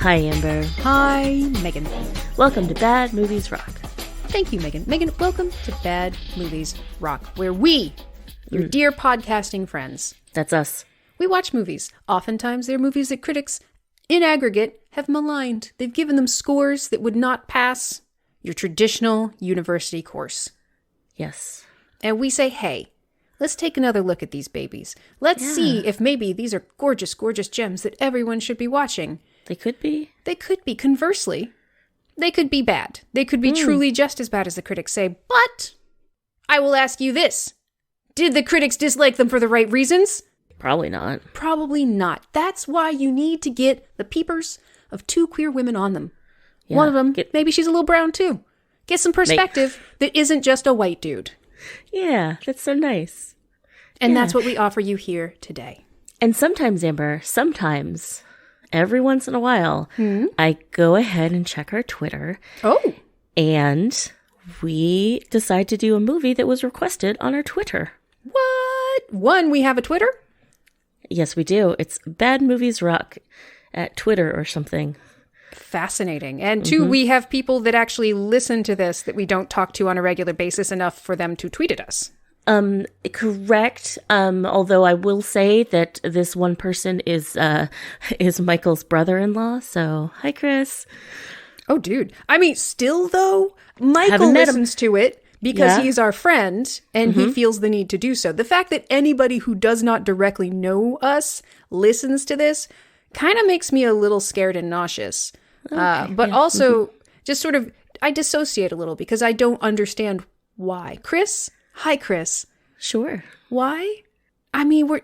Hi, Amber. Hi, Megan. Welcome to Bad Movies Rock. Thank you, Megan. Megan, welcome to Bad Movies Rock, where we, your dear podcasting friends, That's us. we watch movies. Oftentimes, they're movies that critics, in aggregate, have maligned. They've given them scores that would not pass your traditional university course. Yes. And we say, hey, let's take another look at these babies. Let's see if maybe these are gorgeous, gorgeous gems that everyone should be watching. They could be. They could be. Conversely, they could be bad. They could be truly just as bad as the critics say. But I will ask you this. Did the critics dislike them for the right reasons? Probably not. Probably not. That's why you need to get the peepers of two queer women on them. Yeah. One of them, maybe she's a little brown too. Get some perspective that isn't just a white dude. Yeah, that's so nice. And that's what we offer you here today. And sometimes, Amber, every once in a while, I go ahead and check our Twitter. Oh. And we decide to do a movie that was requested on our Twitter. What? One, we have a Twitter? Yes, we do. It's Bad Movies Rock at Twitter or something. Fascinating. And two, we have people that actually listen to this that we don't talk to on a regular basis enough for them to tweet at us. Correct. Although I will say that this one person is Michael's brother-in-law. So hi, Chris. Oh, dude. I mean, still though, Michael listens to it because he's our friend and he feels the need to do so. The fact that anybody who does not directly know us listens to this kind of makes me a little scared and nauseous. But also just sort of, I dissociate a little because I don't understand why. Chris? Hi, Chris. Sure. Why? I mean, we're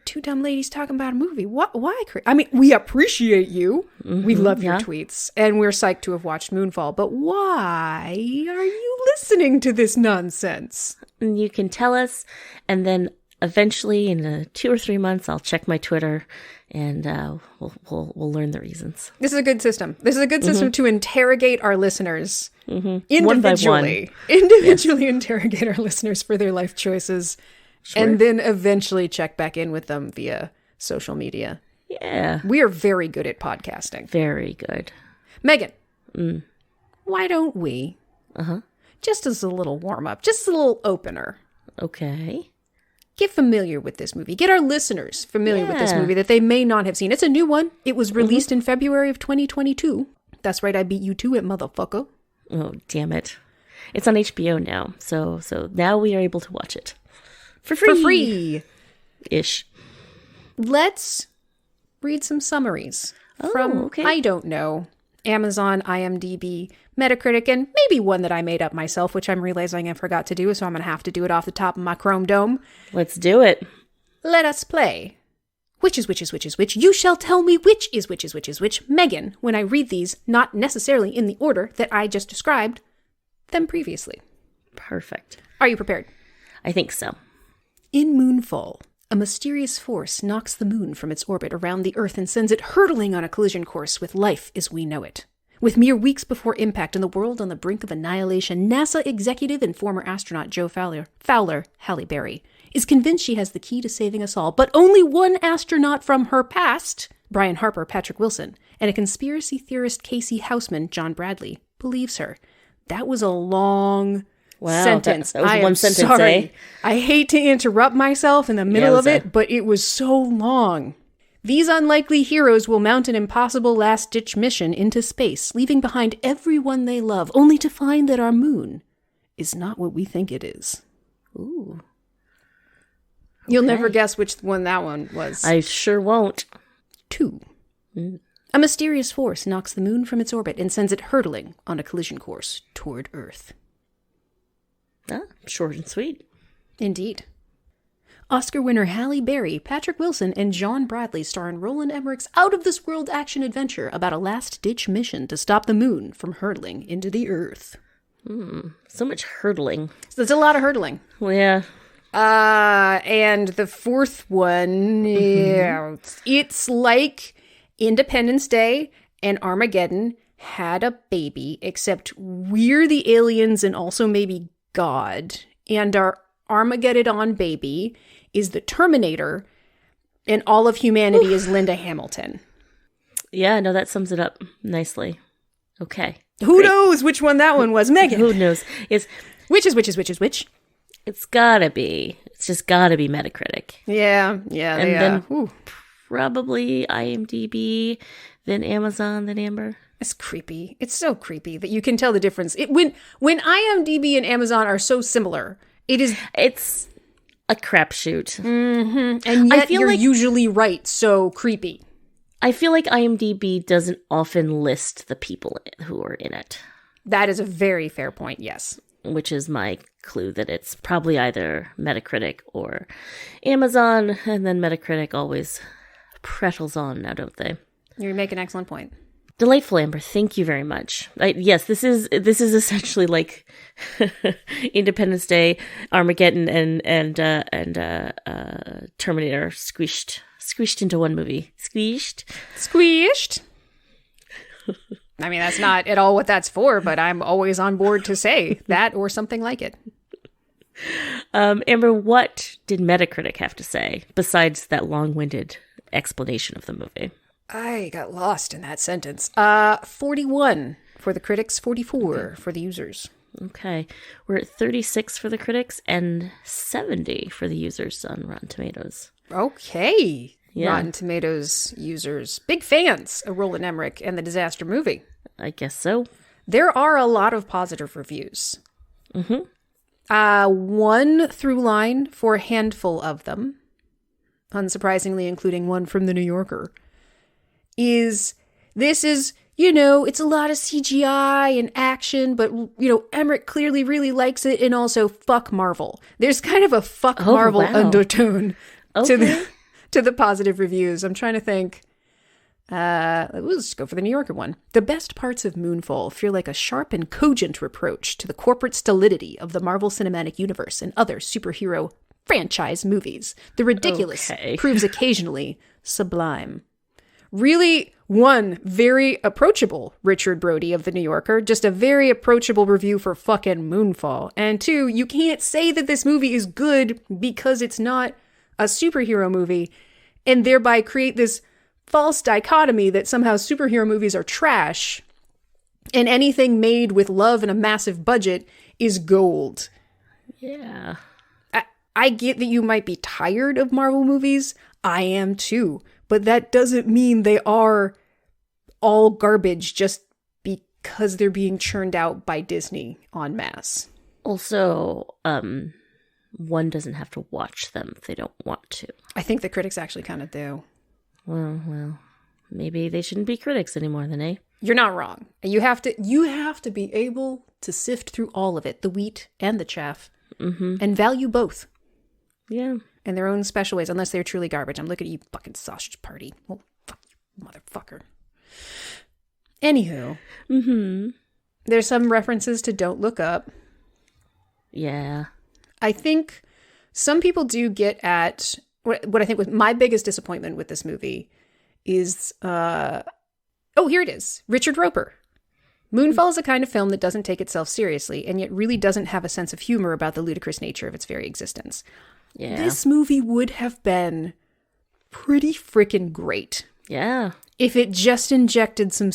two dumb ladies talking about a movie. Why, Chris? I mean, we appreciate you. We love your tweets, and we're psyched to have watched Moonfall. But why are you listening to this nonsense? And you can tell us, and then eventually, in 2 or 3 months, I'll check my Twitter, and we'll learn the reasons. This is a good system. This is a good system to interrogate our listeners individually. One by one. Individually interrogate our listeners for their life choices. Sure. And then eventually check back in with them via social media. Yeah. We are very good at podcasting. Very good. Megan, why don't we, just as a little warm-up, just a little opener, Okay. get familiar with this movie. Get our listeners familiar with this movie that they may not have seen. It's a new one. It was released in February of 2022. That's right, I beat you to it, motherfucker. Oh, damn it. It's on HBO now, so now we are able to watch it. For free. For free. Ish. Let's read some summaries from, I don't know, Amazon, IMDb, Metacritic, and maybe one that I made up myself, which I'm realizing I forgot to do, so I'm going to have to do it off the top of my Chrome Dome. Let's do it. Let us play. Which is which is which is which? You shall tell me which is which is which is which. Megan, when I read these, not necessarily in the order that I just described them previously. Perfect. Are you prepared? I think so. In Moonfall, a mysterious force knocks the moon from its orbit around the Earth and sends it hurtling on a collision course with life as we know it. With mere weeks before impact and the world on the brink of annihilation, NASA executive and former astronaut Joe Fowler, Halle Berry, is convinced she has the key to saving us all, but only one astronaut from her past, Brian Harper, Patrick Wilson, and a conspiracy theorist Casey Houseman, John Bradley, believes her. That was a long sentence. That was one sentence, sorry. eh? I hate to interrupt myself in the middle of it, but it was so long. These unlikely heroes will mount an impossible last-ditch mission into space, leaving behind everyone they love, only to find that our moon is not what we think it is. Ooh. You'll never guess which one that one was. I sure won't. 2. A mysterious force knocks the moon from its orbit and sends it hurtling on a collision course toward Earth. Ah, short and sweet. Indeed. Oscar winner Halle Berry, Patrick Wilson, and John Bradley star in Roland Emmerich's out-of-this-world action adventure about a last-ditch mission to stop the moon from hurtling into the Earth. So much hurtling. There's a lot of hurtling. Well, yeah. And the fourth one, it's like Independence Day and Armageddon had a baby, except we're the aliens and also maybe God. And our Armageddon baby is the Terminator, and all of humanity is Linda Hamilton. Yeah, no, that sums it up nicely. Okay. Who knows which one that one was, Megan? Who knows? Which? It's gotta be. It's just gotta be Metacritic. Yeah. And then probably IMDb, then Amazon, then Amber. It's creepy. It's so creepy that you can tell the difference. When IMDb and Amazon are so similar, it's a crapshoot. Mm-hmm. And yet you're usually right. So creepy. I feel like IMDb doesn't often list the people who are in it. That is a very fair point, yes. Which is my clue that it's probably either Metacritic or Amazon, and then Metacritic always prattles on now, don't they? You make an excellent point. Delightful, Amber. Thank you very much. Yes, this is essentially like Independence Day, Armageddon, and Terminator squished into one movie. Squished. I mean, that's not at all what that's for, but I'm always on board to say that or something like it. Amber, what did Metacritic have to say besides that long-winded explanation of the movie? I got lost in that sentence. 41 for the critics, 44 for the users. Okay. We're at 36 for the critics and 70 for the users on Rotten Tomatoes. Okay. Yeah. Rotten Tomatoes users. Big fans of Roland Emmerich and the disaster movie. I guess so. There are a lot of positive reviews. Mm-hmm. One through line for a handful of them, unsurprisingly including one from the New Yorker, it's a lot of CGI and action, but, Emmerich clearly really likes it, and also fuck Marvel. There's kind of a fuck Marvel undertone to the positive reviews. I'm trying to think. Let's go for the New Yorker one. The best parts of Moonfall feel like a sharp and cogent reproach to the corporate stolidity of the Marvel Cinematic Universe and other superhero franchise movies. The ridiculous proves occasionally sublime. Really, one, very approachable Richard Brody of The New Yorker. Just a very approachable review for fucking Moonfall. And two, you can't say that this movie is good because it's not a superhero movie and thereby create this false dichotomy that somehow superhero movies are trash and anything made with love and a massive budget is gold. Yeah. I get that you might be tired of Marvel movies. I am too. But that doesn't mean they are all garbage just because they're being churned out by Disney en masse. Also, one doesn't have to watch them if they don't want to. I think the critics actually kind of do. Well, maybe they shouldn't be critics anymore then, eh? You're not wrong. You have to be able to sift through all of it, the wheat and the chaff, and value both. Yeah. In their own special ways, unless they're truly garbage. I'm looking at you fucking sausage party. Oh, fuck you, motherfucker. Anywho. There's some references to Don't Look Up. Yeah. I think some people do get at what I think was my biggest disappointment with this movie is, here it is. Richard Roper. Moonfall is a kind of film that doesn't take itself seriously and yet really doesn't have a sense of humor about the ludicrous nature of its very existence. Yeah. This movie would have been pretty freaking great. Yeah. If it just injected some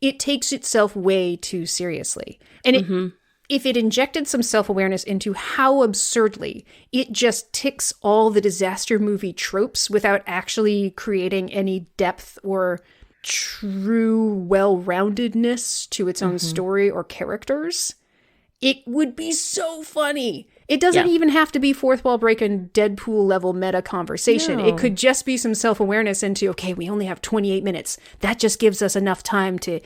it takes itself way too seriously. And if it injected some self-awareness into how absurdly it just ticks all the disaster movie tropes without actually creating any depth or true well-roundedness to its own story or characters, it would be so funny. It doesn't even have to be fourth wall breaking Deadpool level meta conversation. No. It could just be some self-awareness into, okay, we only have 28 minutes. That just gives us enough time to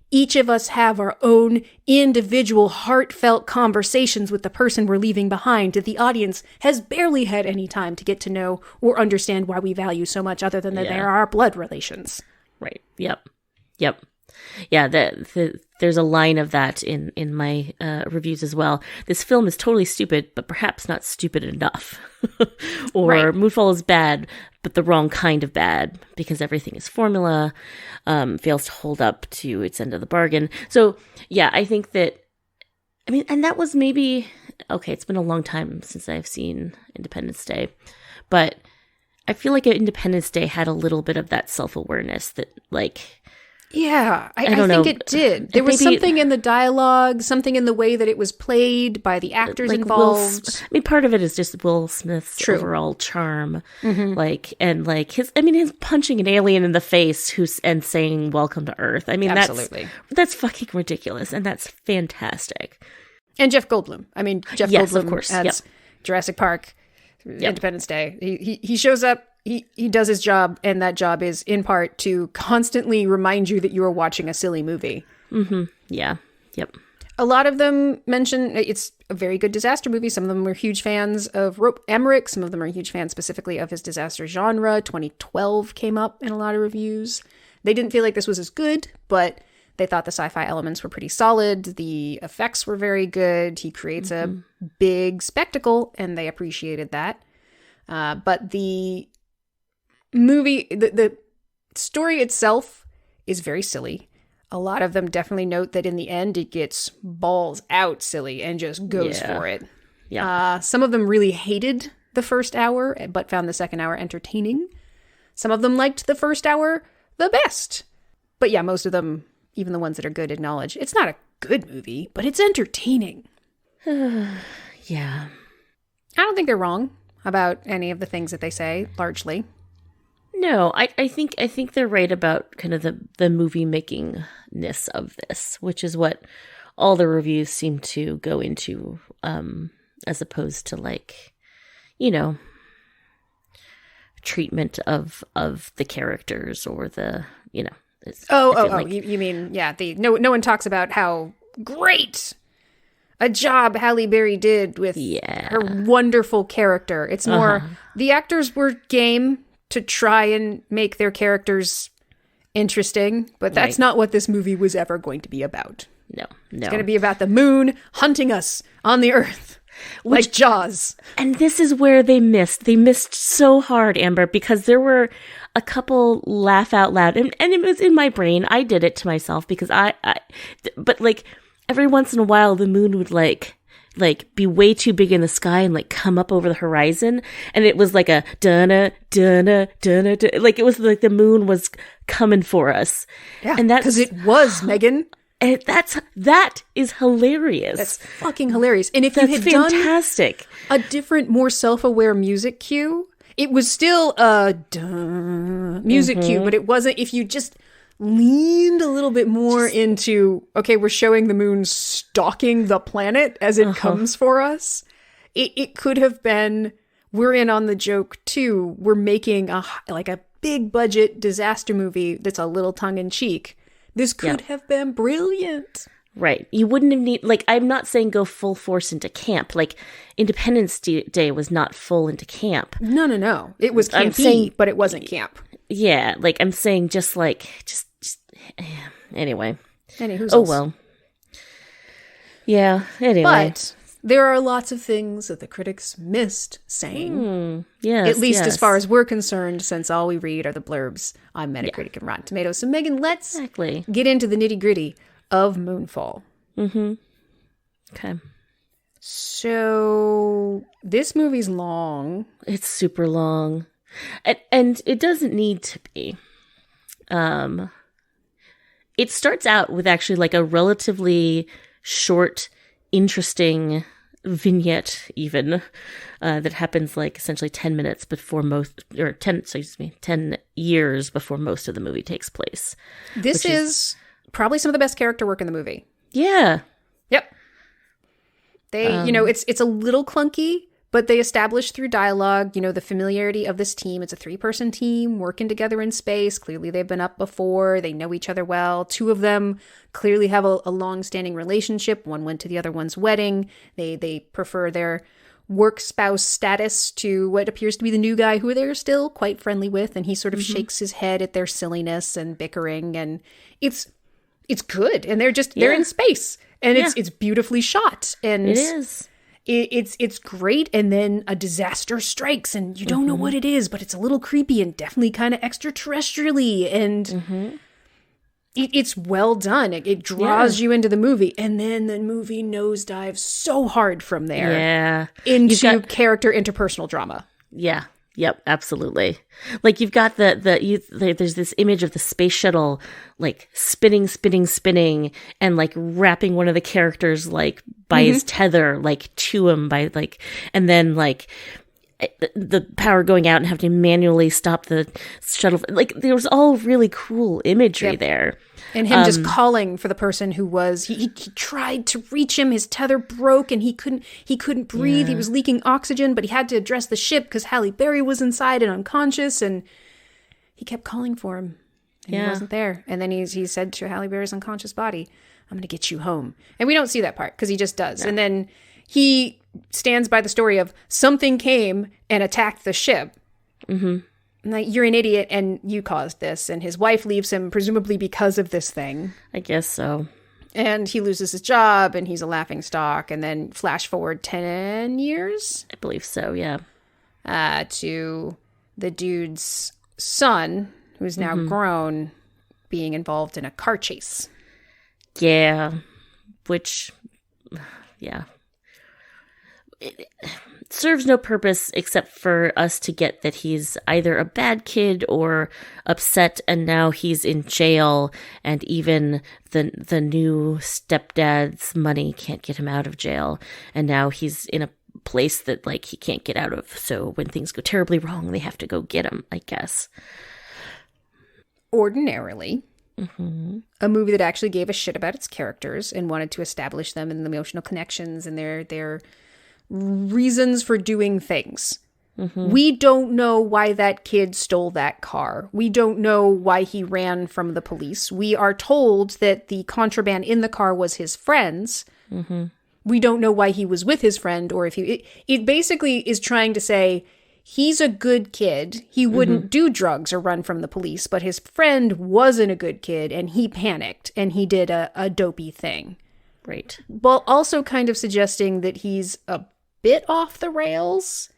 each of us have our own individual heartfelt conversations with the person we're leaving behind that the audience has barely had any time to get to know or understand why we value so much other than that there are blood relations. Right. Yep. Yeah, there's a line of that in my reviews as well. This film is totally stupid, but perhaps not stupid enough. Or Moonfall is bad, but the wrong kind of bad, because everything is formula, fails to hold up to its end of the bargain. So, yeah, I think that, and that was maybe, okay, it's been a long time since I've seen Independence Day, but I feel like Independence Day had a little bit of that self-awareness that, like... Yeah, I don't know. think it did. There was something in the dialogue, something in the way that it was played by the actors like involved. Part of it is just Will Smith's overall charm. Like, and like his punching an alien in the face and saying "Welcome to Earth." I mean, Absolutely. that's fucking ridiculous, and that's fantastic. And Jeff Goldblum. I mean, Jeff Yes, Goldblum of course. adds Jurassic Park, Independence Day. He shows up. He does his job, and that job is in part to constantly remind you that you are watching a silly movie. Yeah. Yep. A lot of them mention it's a very good disaster movie. Some of them are huge fans of Rope Emmerich. Some of them are huge fans specifically of his disaster genre. 2012 came up in a lot of reviews. They didn't feel like this was as good, but they thought the sci-fi elements were pretty solid. The effects were very good. He creates a big spectacle, and they appreciated that. But the movie, the story itself is very silly. A lot of them definitely note that in the end it gets balls out silly and just goes for it. Yeah. Some of them really hated the first hour but found the second hour entertaining. Some of them liked the first hour the best. But yeah, most of them, even the ones that are good, acknowledge it's not a good movie, but it's entertaining. Yeah. I don't think they're wrong about any of the things that they say, largely. No, I think they're right about kind of the movie makingness of this, which is what all the reviews seem to go into, as opposed to like, you know, treatment of the characters or the, you know. You mean, yeah, no one talks about how great a job Halle Berry did with her wonderful character. It's more the actors were game to try and make their characters interesting, but that's not what this movie was ever going to be about. No. It's going to be about the moon hunting us on the Earth, like Jaws. And this is where they missed. They missed so hard, Amber, because there were a couple laugh out loud, and it was in my brain. I did it to myself because but like every once in a while, the moon would like be way too big in the sky and like come up over the horizon, and it was like a dunna dunna dunna, like it was like the moon was coming for us. Yeah, and that's because it was, Megan. And that is hilarious. That's fucking hilarious. And if that's you had fantastic. Done a different, more self-aware music cue, it was still a music cue, but it wasn't. If you just leaned a little bit more into, okay, we're showing the moon stalking the planet as it comes for us. It could have been, we're in on the joke too. We're making a big budget disaster movie that's a little tongue in cheek. This could have been brilliant. Right. You wouldn't have like, I'm not saying go full force into camp. Like Independence Day was not full into camp. No. It was campy, but it wasn't camp. Yeah. Like I'm saying just anyway. Well. Yeah, anyway. But there are lots of things that the critics missed saying. Yes, at least as far as we're concerned, since all we read are the blurbs on Metacritic and Rotten Tomatoes. So Megan, let's get into the nitty-gritty of Moonfall. Okay. So this movie's long. It's super long. And it doesn't need to be. It starts out with actually like a relatively short, interesting vignette even that happens like essentially 10 minutes before 10 years before most of the movie takes place. This is probably some of the best character work in the movie. Yeah. Yep. They, it's a little clunky, but they establish through dialogue, the familiarity of this team. It's a 3-person team working together in space. Clearly they've been up before. They know each other well. 2 of them clearly have a long-standing relationship. One went to the other one's wedding. They prefer their work spouse status to what appears to be the new guy who they're still quite friendly with. And he sort of shakes his head at their silliness and bickering. And it's good. And they're in space. And it's beautifully shot. And it is. It's great, and then a disaster strikes, and you don't know what it is, but it's a little creepy and definitely kind of extraterrestrially, and it's well done. It draws you into the movie, and then the movie nosedives so hard from there into character interpersonal drama. Yeah. Yep, absolutely. Like you've got there's this image of the space shuttle like spinning, and like wrapping one of the characters like by his tether like to him by like, and then like the power going out and have to manually stop the shuttle. Like there was all really cool imagery there. And him just calling for the person who was, he tried to reach him. His tether broke and he couldn't breathe. He was leaking oxygen, but he had to address the ship because Halle Berry was inside and unconscious. And he kept calling for him. And he wasn't there. And then he said to Halle Berry's unconscious body, I'm going to get you home. And we don't see that part because he just does. No. And then he stands by the story of something came and attacked the ship. Mm-hmm. Like, you're an idiot and you caused this. And his wife leaves him presumably because of this thing. I guess so. And he loses his job and he's a laughingstock. And then flash forward 10 years? I believe so, yeah. To the dude's son, who's now grown, being involved in a car chase. Yeah. Which, yeah. It serves no purpose except for us to get that he's either a bad kid or upset, and now he's in jail, and even the new stepdad's money can't get him out of jail, and now he's in a place that like he can't get out of, so when things go terribly wrong they have to go get him, I guess. Ordinarily, a movie that actually gave a shit about its characters and wanted to establish them and the emotional connections and their reasons for doing things. We don't know why that kid stole that car. We don't know why he ran from the police. We are told that the contraband in the car was his friend's. We don't know why he was with his friend, or if he... It basically is trying to say, he's a good kid. He wouldn't do drugs or run from the police, but his friend wasn't a good kid, and he panicked, and he did a dopey thing. Right. While also kind of suggesting that he's a bit off the rails,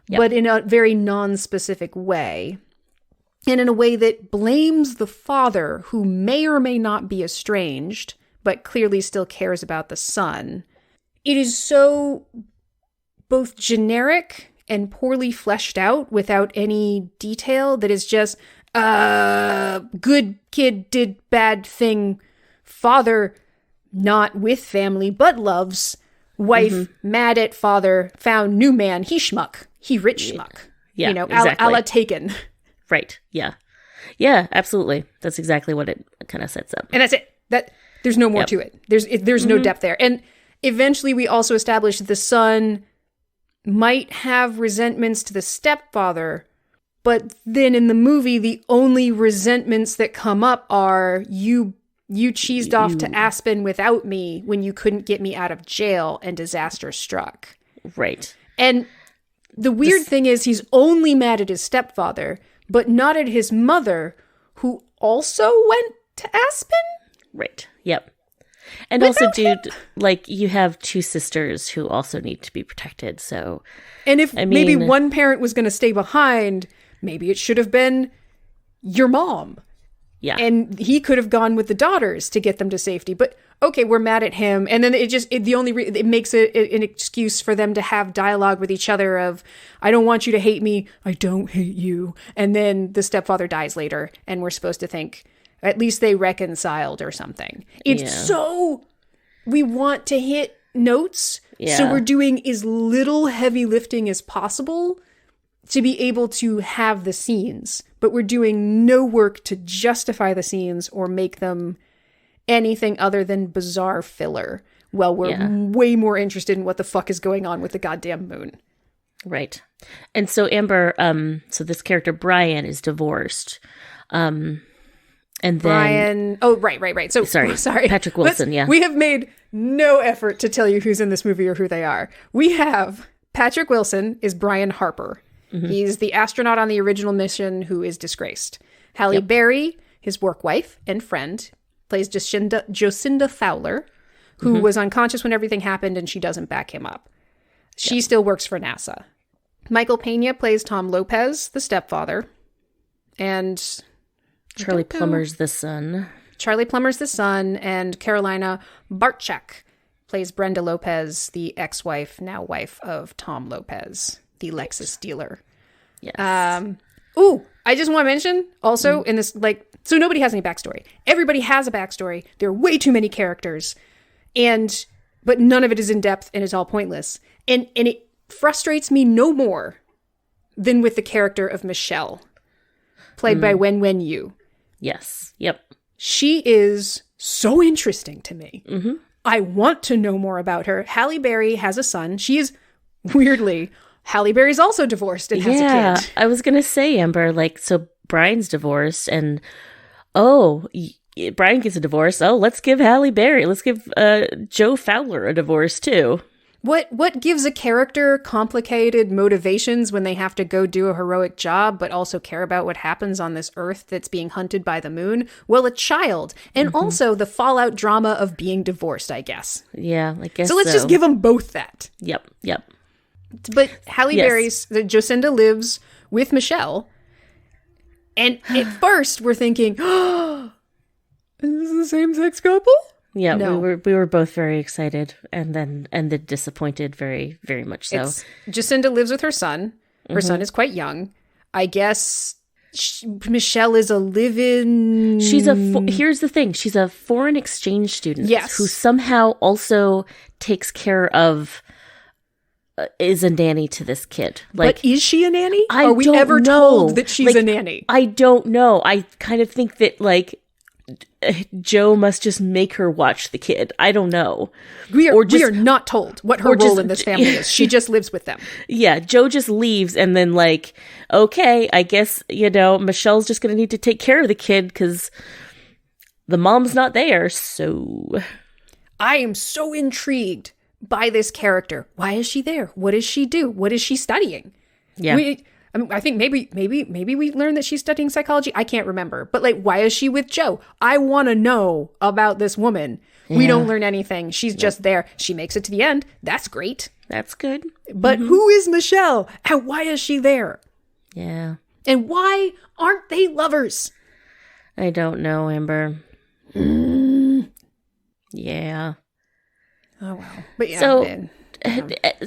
but in a very non-specific way. And in a way that blames the father, who may or may not be estranged, but clearly still cares about the son. It is so both generic and poorly fleshed out without any detail that is just, good kid did bad thing, father not with family but loves, wife mad at father, found new man, he schmuck, he rich schmuck. Yeah, you know, exactly. a la Taken. Right, yeah. Yeah, absolutely. That's exactly what it kind of sets up. And that's it. There's no more to it. There's no depth there. And eventually we also establish that the son might have resentments to the stepfather, but then in the movie, the only resentments that come up are you cheesed off to Aspen without me when you couldn't get me out of jail and disaster struck. Right. And the weird thing is he's only mad at his stepfather, but not at his mother, who also went to Aspen? Right. Yep. And also, dude, like, you have two sisters who also need to be protected, so... And if maybe one parent was going to stay behind, maybe it should have been your mom. Yeah. And he could have gone with the daughters to get them to safety. But, okay, we're mad at him. And then it makes it an excuse for them to have dialogue with each other of, I don't want you to hate me, I don't hate you. And then the stepfather dies later, and we're supposed to think... At least they reconciled or something. It's so... We want to hit notes. Yeah. So we're doing as little heavy lifting as possible to be able to have the scenes. But we're doing no work to justify the scenes or make them anything other than bizarre filler. Well, we're way more interested in what the fuck is going on with the goddamn moon. Right. And so Amber, so this character Brian is divorced. And then Brian, right. So sorry. Patrick Wilson, We have made no effort to tell you who's in this movie or who they are. We have Patrick Wilson is Brian Harper. He's the astronaut on the original mission who is disgraced. Halle Berry, his work wife and friend, plays Jocinda Fowler, who was unconscious when everything happened, and she doesn't back him up. She still works for NASA. Michael Pena plays Tom Lopez, the stepfather. And... Charlie Plummer's the son. And Carolina Bartchak plays Brenda Lopez, the ex-wife, now wife of Tom Lopez, the Lexus dealer. Yes. I just want to mention also in this, like, so nobody has any backstory. Everybody has a backstory. There are way too many characters, but none of it is in depth and it's all pointless. And it frustrates me no more than with the character of Michelle, played by Wen Yu. Yes. Yep. She is so interesting to me. Mm-hmm. I want to know more about her. Halle Berry has a son. She is, weirdly, Halle Berry's also divorced and has a kid. I was going to say, Amber, like, so Brian's divorced and, Brian gets a divorce. Oh, let's give Halle Berry, let's give Joe Fowler a divorce too. What gives a character complicated motivations when they have to go do a heroic job, but also care about what happens on this earth that's being hunted by the moon? Well, a child. And also the fallout drama of being divorced, I guess. Yeah, I guess so. Let's just give them both that. Yep. But Halle Berry's, Jacinda lives with Michelle. And at first we're thinking, oh, is this a same-sex couple? Yeah, no. we were both very excited and then disappointed, very, very much so. Jacinda lives with her son. Her son is quite young. I guess Michelle is a live-in... Here's the thing. She's a foreign exchange student. Yes. Who somehow also takes care of... is a nanny to this kid. Like, but is she a nanny? Are we ever told that she's a nanny? I don't know. I kind of think that, like... Joe must just make her watch the kid. I don't know. We are not told what her role in this family is. She just lives with them. Yeah, Joe just leaves and then, like, okay, I guess, Michelle's just going to need to take care of the kid because the mom's not there, so... I am so intrigued by this character. Why is she there? What does she do? What is she studying? Yeah. I think maybe we learned that she's studying psychology. I can't remember. But, like, why is she with Joe? I want to know about this woman. Yeah. We don't learn anything. She's just there. She makes it to the end. That's great. That's good. But who is Michelle? And why is she there? Yeah. And why aren't they lovers? I don't know, Amber. Yeah. Oh, well. But yeah.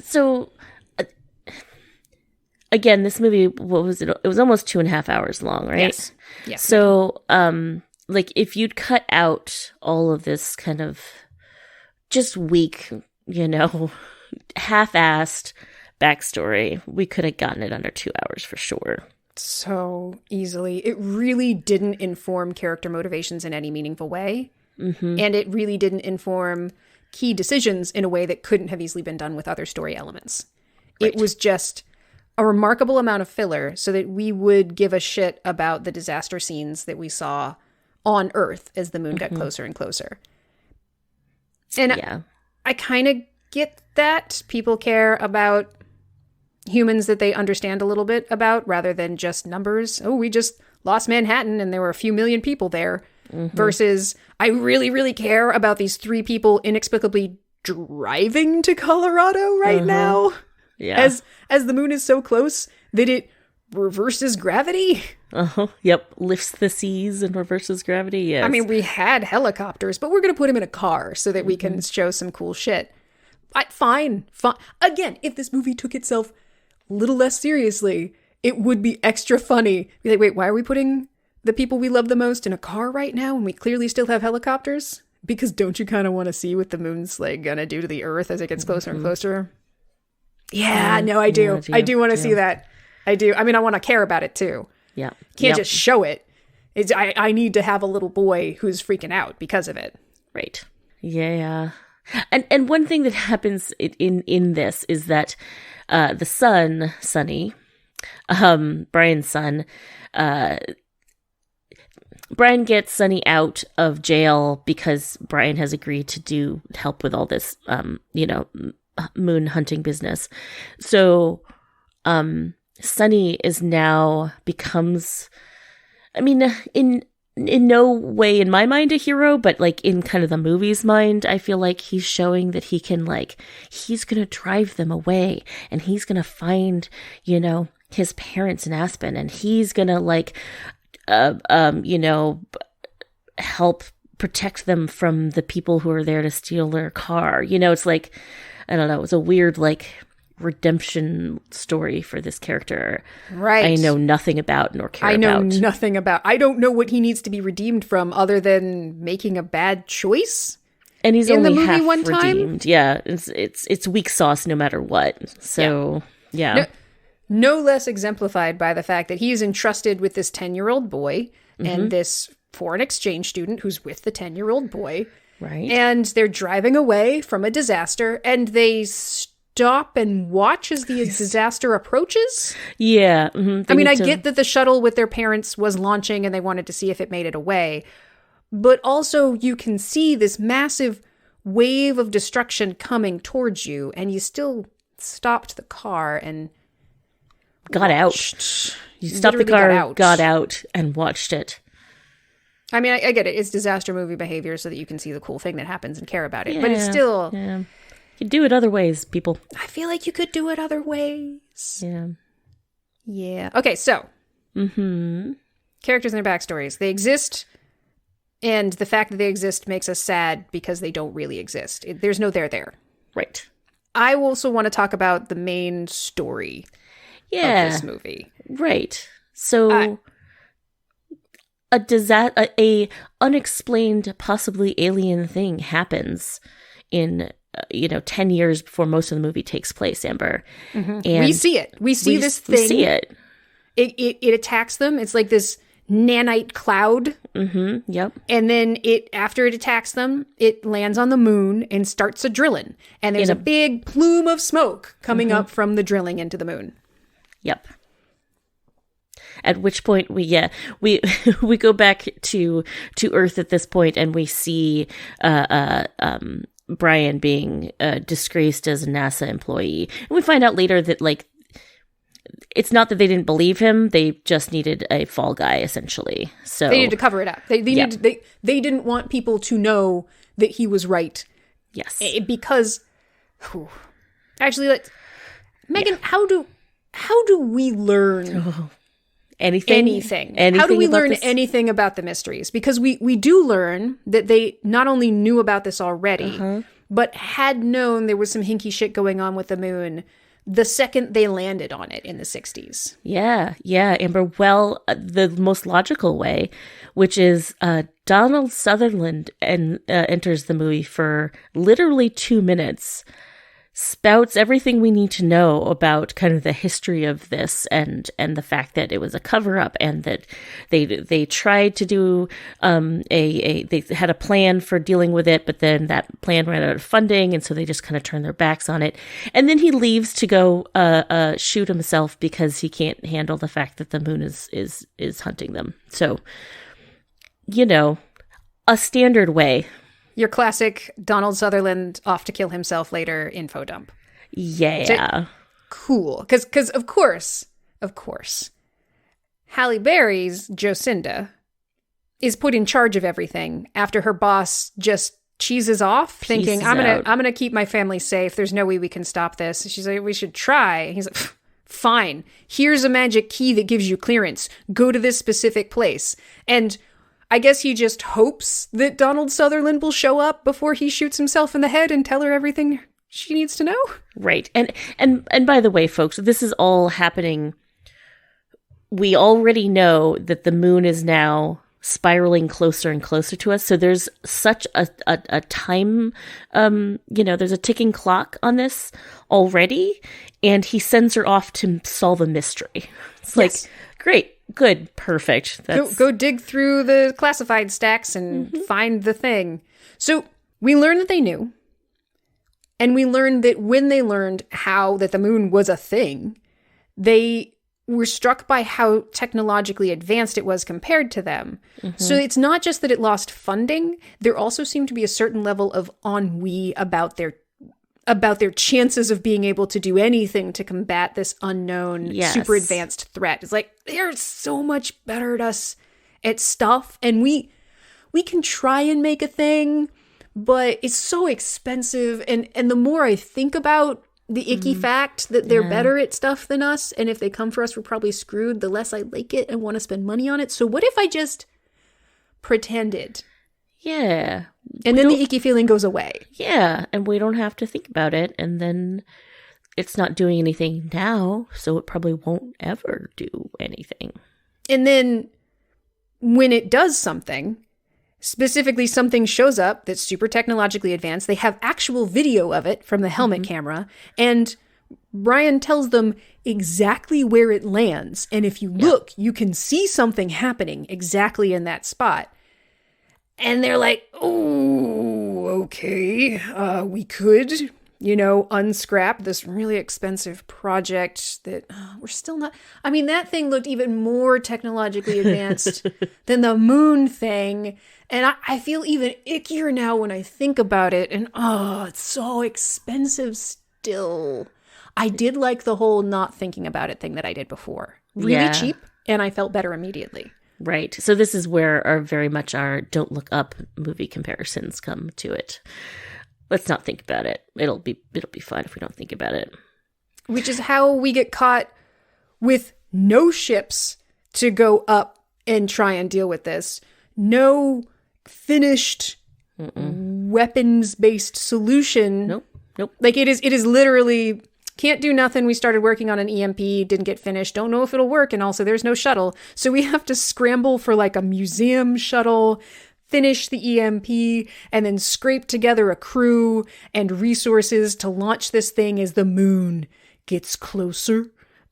So again, this movie, what was it? It was almost 2.5 hours long, right? Yes. So, like, if you'd cut out all of this kind of just weak, half-assed backstory, we could have gotten it under 2 hours for sure. So easily. It really didn't inform character motivations in any meaningful way. Mm-hmm. And it really didn't inform key decisions in a way that couldn't have easily been done with other story elements. Right. It was just a remarkable amount of filler so that we would give a shit about the disaster scenes that we saw on Earth as the moon got closer and closer. And I kind of get that. People care about humans that they understand a little bit about rather than just numbers. Oh, we just lost Manhattan and there were a few million people there. Versus, I really, really care about these 3 people inexplicably driving to Colorado right now. Yeah. As the moon is so close that it reverses gravity. Yep. Lifts the seas and reverses gravity. Yes. I mean, we had helicopters, but we're going to put them in a car so that we can show some cool shit. Fine. Again, if this movie took itself a little less seriously, it would be extra funny. Be like, wait, why are we putting the people we love the most in a car right now when we clearly still have helicopters? Because don't you kind of want to see what the moon's, like, going to do to the Earth as it gets closer and closer? Yeah, no, I do. I do want to see that. I do. I mean, I want to care about it too. Yeah. Can't just show it. I need to have a little boy who's freaking out because of it. Right. Yeah. And one thing that happens in this is that the son, Sonny, Brian's son, Brian gets Sonny out of jail because Brian has agreed to help with all this, moon hunting business. So, Sonny is now becomes, I mean, in no way in my mind a hero, but, like, in kind of the movie's mind, I feel like he's showing that he can, like, he's going to drive them away and he's going to find, his parents in Aspen and he's going to, like, help protect them from the people who are there to steal their car. It's like, I don't know, it was a weird, like, redemption story for this character. Right. I know nothing about nor care about. I know nothing about. I don't know what he needs to be redeemed from other than making a bad choice. And he's in only the movie half one time? redeemed. Yeah, it's weak sauce no matter what. So, yeah. No less exemplified by the fact that he is entrusted with this 10-year-old boy and this foreign exchange student who's with the 10-year-old boy. Right. And they're driving away from a disaster, and they stop and watch as the disaster approaches. Yeah. I mean, I get that the shuttle with their parents was launching and they wanted to see if it made it away. But also you can see this massive wave of destruction coming towards you, and you still stopped the car and got watched. Out. You stopped the car, got out, and watched it. I mean, I get it. It's disaster movie behavior so that you can see the cool thing that happens and care about it. But it's still... Yeah. You do it other ways, people. I feel like you could do it other ways. Yeah. Yeah. Okay, so. Characters and their backstories. They exist, and the fact that they exist makes us sad because they don't really exist. There's no there. Right. I also want to talk about the main story of this movie. Right. So... a unexplained, possibly alien thing happens in 10 years before most of the movie takes place, Amber. And we see it. We see this thing. We see it. It attacks them. It's like this nanite cloud. Yep. And then after it attacks them, it lands on the moon and starts a drilling. And there's a big plume of smoke coming up from the drilling into the moon. Yep. At which point we go back to Earth at this point, and we see Brian being disgraced as a NASA employee, and we find out later that it's not that they didn't believe him; they just needed a fall guy, essentially. So they needed to cover it up. They didn't want people to know that he was right. Yes, because actually, Megan, how do we learn? Anything. How do we learn anything about the mysteries? Because we do learn that they not only knew about this already, but had known there was some hinky shit going on with the moon the second they landed on it in the 60s. Yeah, Amber. Well, the most logical way, which is Donald Sutherland enters the movie for literally 2 minutes, spouts everything we need to know about kind of the history of this and the fact that it was a cover-up, and that they tried to do they had a plan for dealing with it, but then that plan ran out of funding, and so they just kind of turned their backs on it. And then he leaves to go shoot himself because he can't handle the fact that the moon is hunting them. So, a standard way. Your classic Donald Sutherland off to kill himself later info dump. Yeah. So, cool. Because of course, Halle Berry's Jocinda is put in charge of everything after her boss just cheeses off, thinking, I'm gonna keep my family safe. There's no way we can stop this. She's like, we should try. And he's like, fine. Here's a magic key that gives you clearance. Go to this specific place. And I guess he just hopes that Donald Sutherland will show up before he shoots himself in the head and tell her everything she needs to know. Right. And by the way, folks, this is all happening. We already know that the moon is now spiraling closer and closer to us. So there's such a time, there's a ticking clock on this already. And he sends her off to solve a mystery. It's like, great. Good. Perfect. Go dig through the classified stacks and find the thing. So we learned that they knew. And we learned that when they learned that the moon was a thing, they were struck by how technologically advanced it was compared to them. So it's not just that it lost funding. There also seemed to be a certain level of ennui about their chances of being able to do anything to combat this unknown, super advanced threat. It's like, they're so much better at us at stuff, and we can try and make a thing, but it's so expensive. And the more I think about the icky fact that they're better at stuff than us, and if they come for us, we're probably screwed, the less I like it and want to spend money on it. So what if I just pretended? Yeah. And then the icky feeling goes away. Yeah, and we don't have to think about it. And then it's not doing anything now, so it probably won't ever do anything. And then when it does something, specifically something shows up that's super technologically advanced, they have actual video of it from the helmet camera, and Brian tells them exactly where it lands. And if you look, you can see something happening exactly in that spot. And they're like, oh, okay, we could, unscrap this really expensive project that we're still not. I mean, that thing looked even more technologically advanced than the moon thing. And I feel even ickier now when I think about it. And it's so expensive still. I did like the whole not thinking about it thing that I did before. Really cheap, and I felt better immediately. Right. So this is where our Don't Look Up movie comparisons come to it. Let's not think about it. It'll be fine if we don't think about it. Which is how we get caught with no ships to go up and try and deal with this. No finished weapons-based solution. Nope. Like it is literally can't do nothing. We started working on an EMP, didn't get finished. Don't know if it'll work. And also there's no shuttle. So we have to scramble for like a museum shuttle, finish the EMP, and then scrape together a crew and resources to launch this thing as the moon gets closer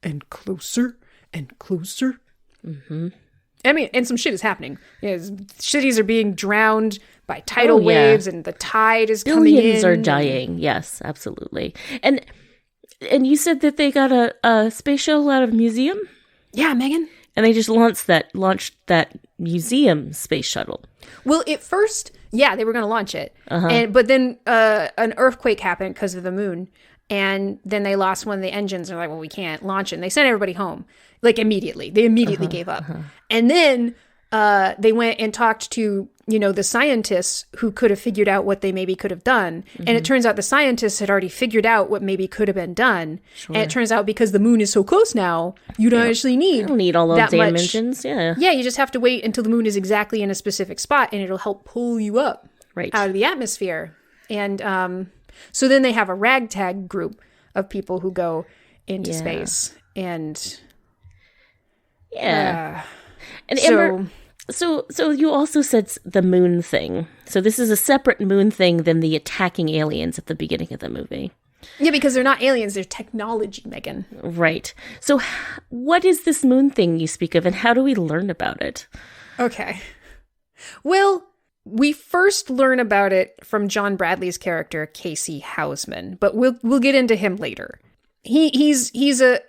and closer and closer. Mm-hmm. I mean, and some shit is happening. Cities are being drowned by tidal waves, and the tide is coming in. Billions are dying. Yes, absolutely. And you said that they got a space shuttle out of a museum? Yeah, Megan. And they just launched that museum space shuttle. Well, at first, they were going to launch it. But then an earthquake happened because of the moon. And then they lost one of the engines. They're like, well, we can't launch it. And they sent everybody home. Like, immediately. They immediately gave up. And then they went and talked to, the scientists who could have figured out what they maybe could have done. And it turns out the scientists had already figured out what maybe could have been done. Sure. And it turns out because the moon is so close now, you don't actually need all those that damn much. engines. Yeah. Yeah, you just have to wait until the moon is exactly in a specific spot, and it'll help pull you up out of the atmosphere. And so then they have a ragtag group of people who go into space. And and Amber, so you also said the moon thing. So this is a separate moon thing than the attacking aliens at the beginning of the movie. Yeah, because they're not aliens, they're technology, Megan. Right. So what is this moon thing you speak of, and how do we learn about it? Okay. Well, we first learn about it from John Bradley's character, Casey Houseman, but we'll get into him later. He's a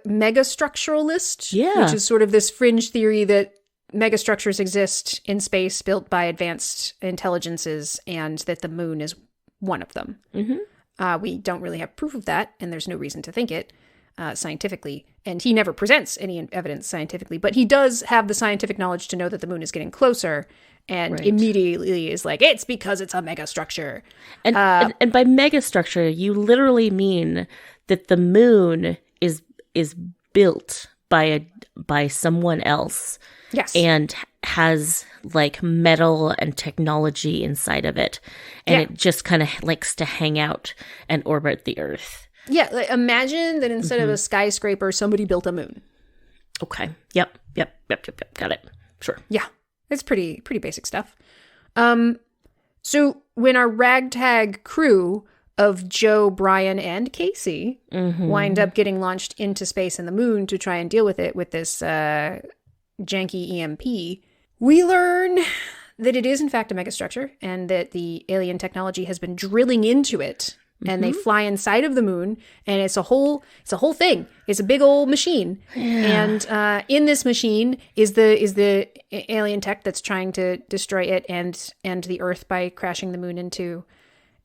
megastructuralist, which is sort of this fringe theory that megastructures exist in space built by advanced intelligences, and that the moon is one of them. Mm-hmm. We don't really have proof of that, and there's no reason to think it scientifically. And he never presents any evidence scientifically, but he does have the scientific knowledge to know that the moon is getting closer, and immediately is like, it's because it's a megastructure. And by megastructure, you literally mean that the moon is built by someone else. Yes. And has like metal and technology inside of it. And it just kind of likes to hang out and orbit the Earth. Yeah. Like, imagine that instead of a skyscraper, somebody built a moon. Okay. Yep. Got it. Sure. Yeah. It's pretty basic stuff. So when our ragtag crew of Joe, Brian, and Casey wind up getting launched into space and the moon to try and deal with it with this janky EMP, we learn that it is in fact a megastructure, and that the alien technology has been drilling into it, and they fly inside of the moon, and it's a whole thing. It's a big old machine, and in this machine is the alien tech that's trying to destroy it and the Earth by crashing the moon into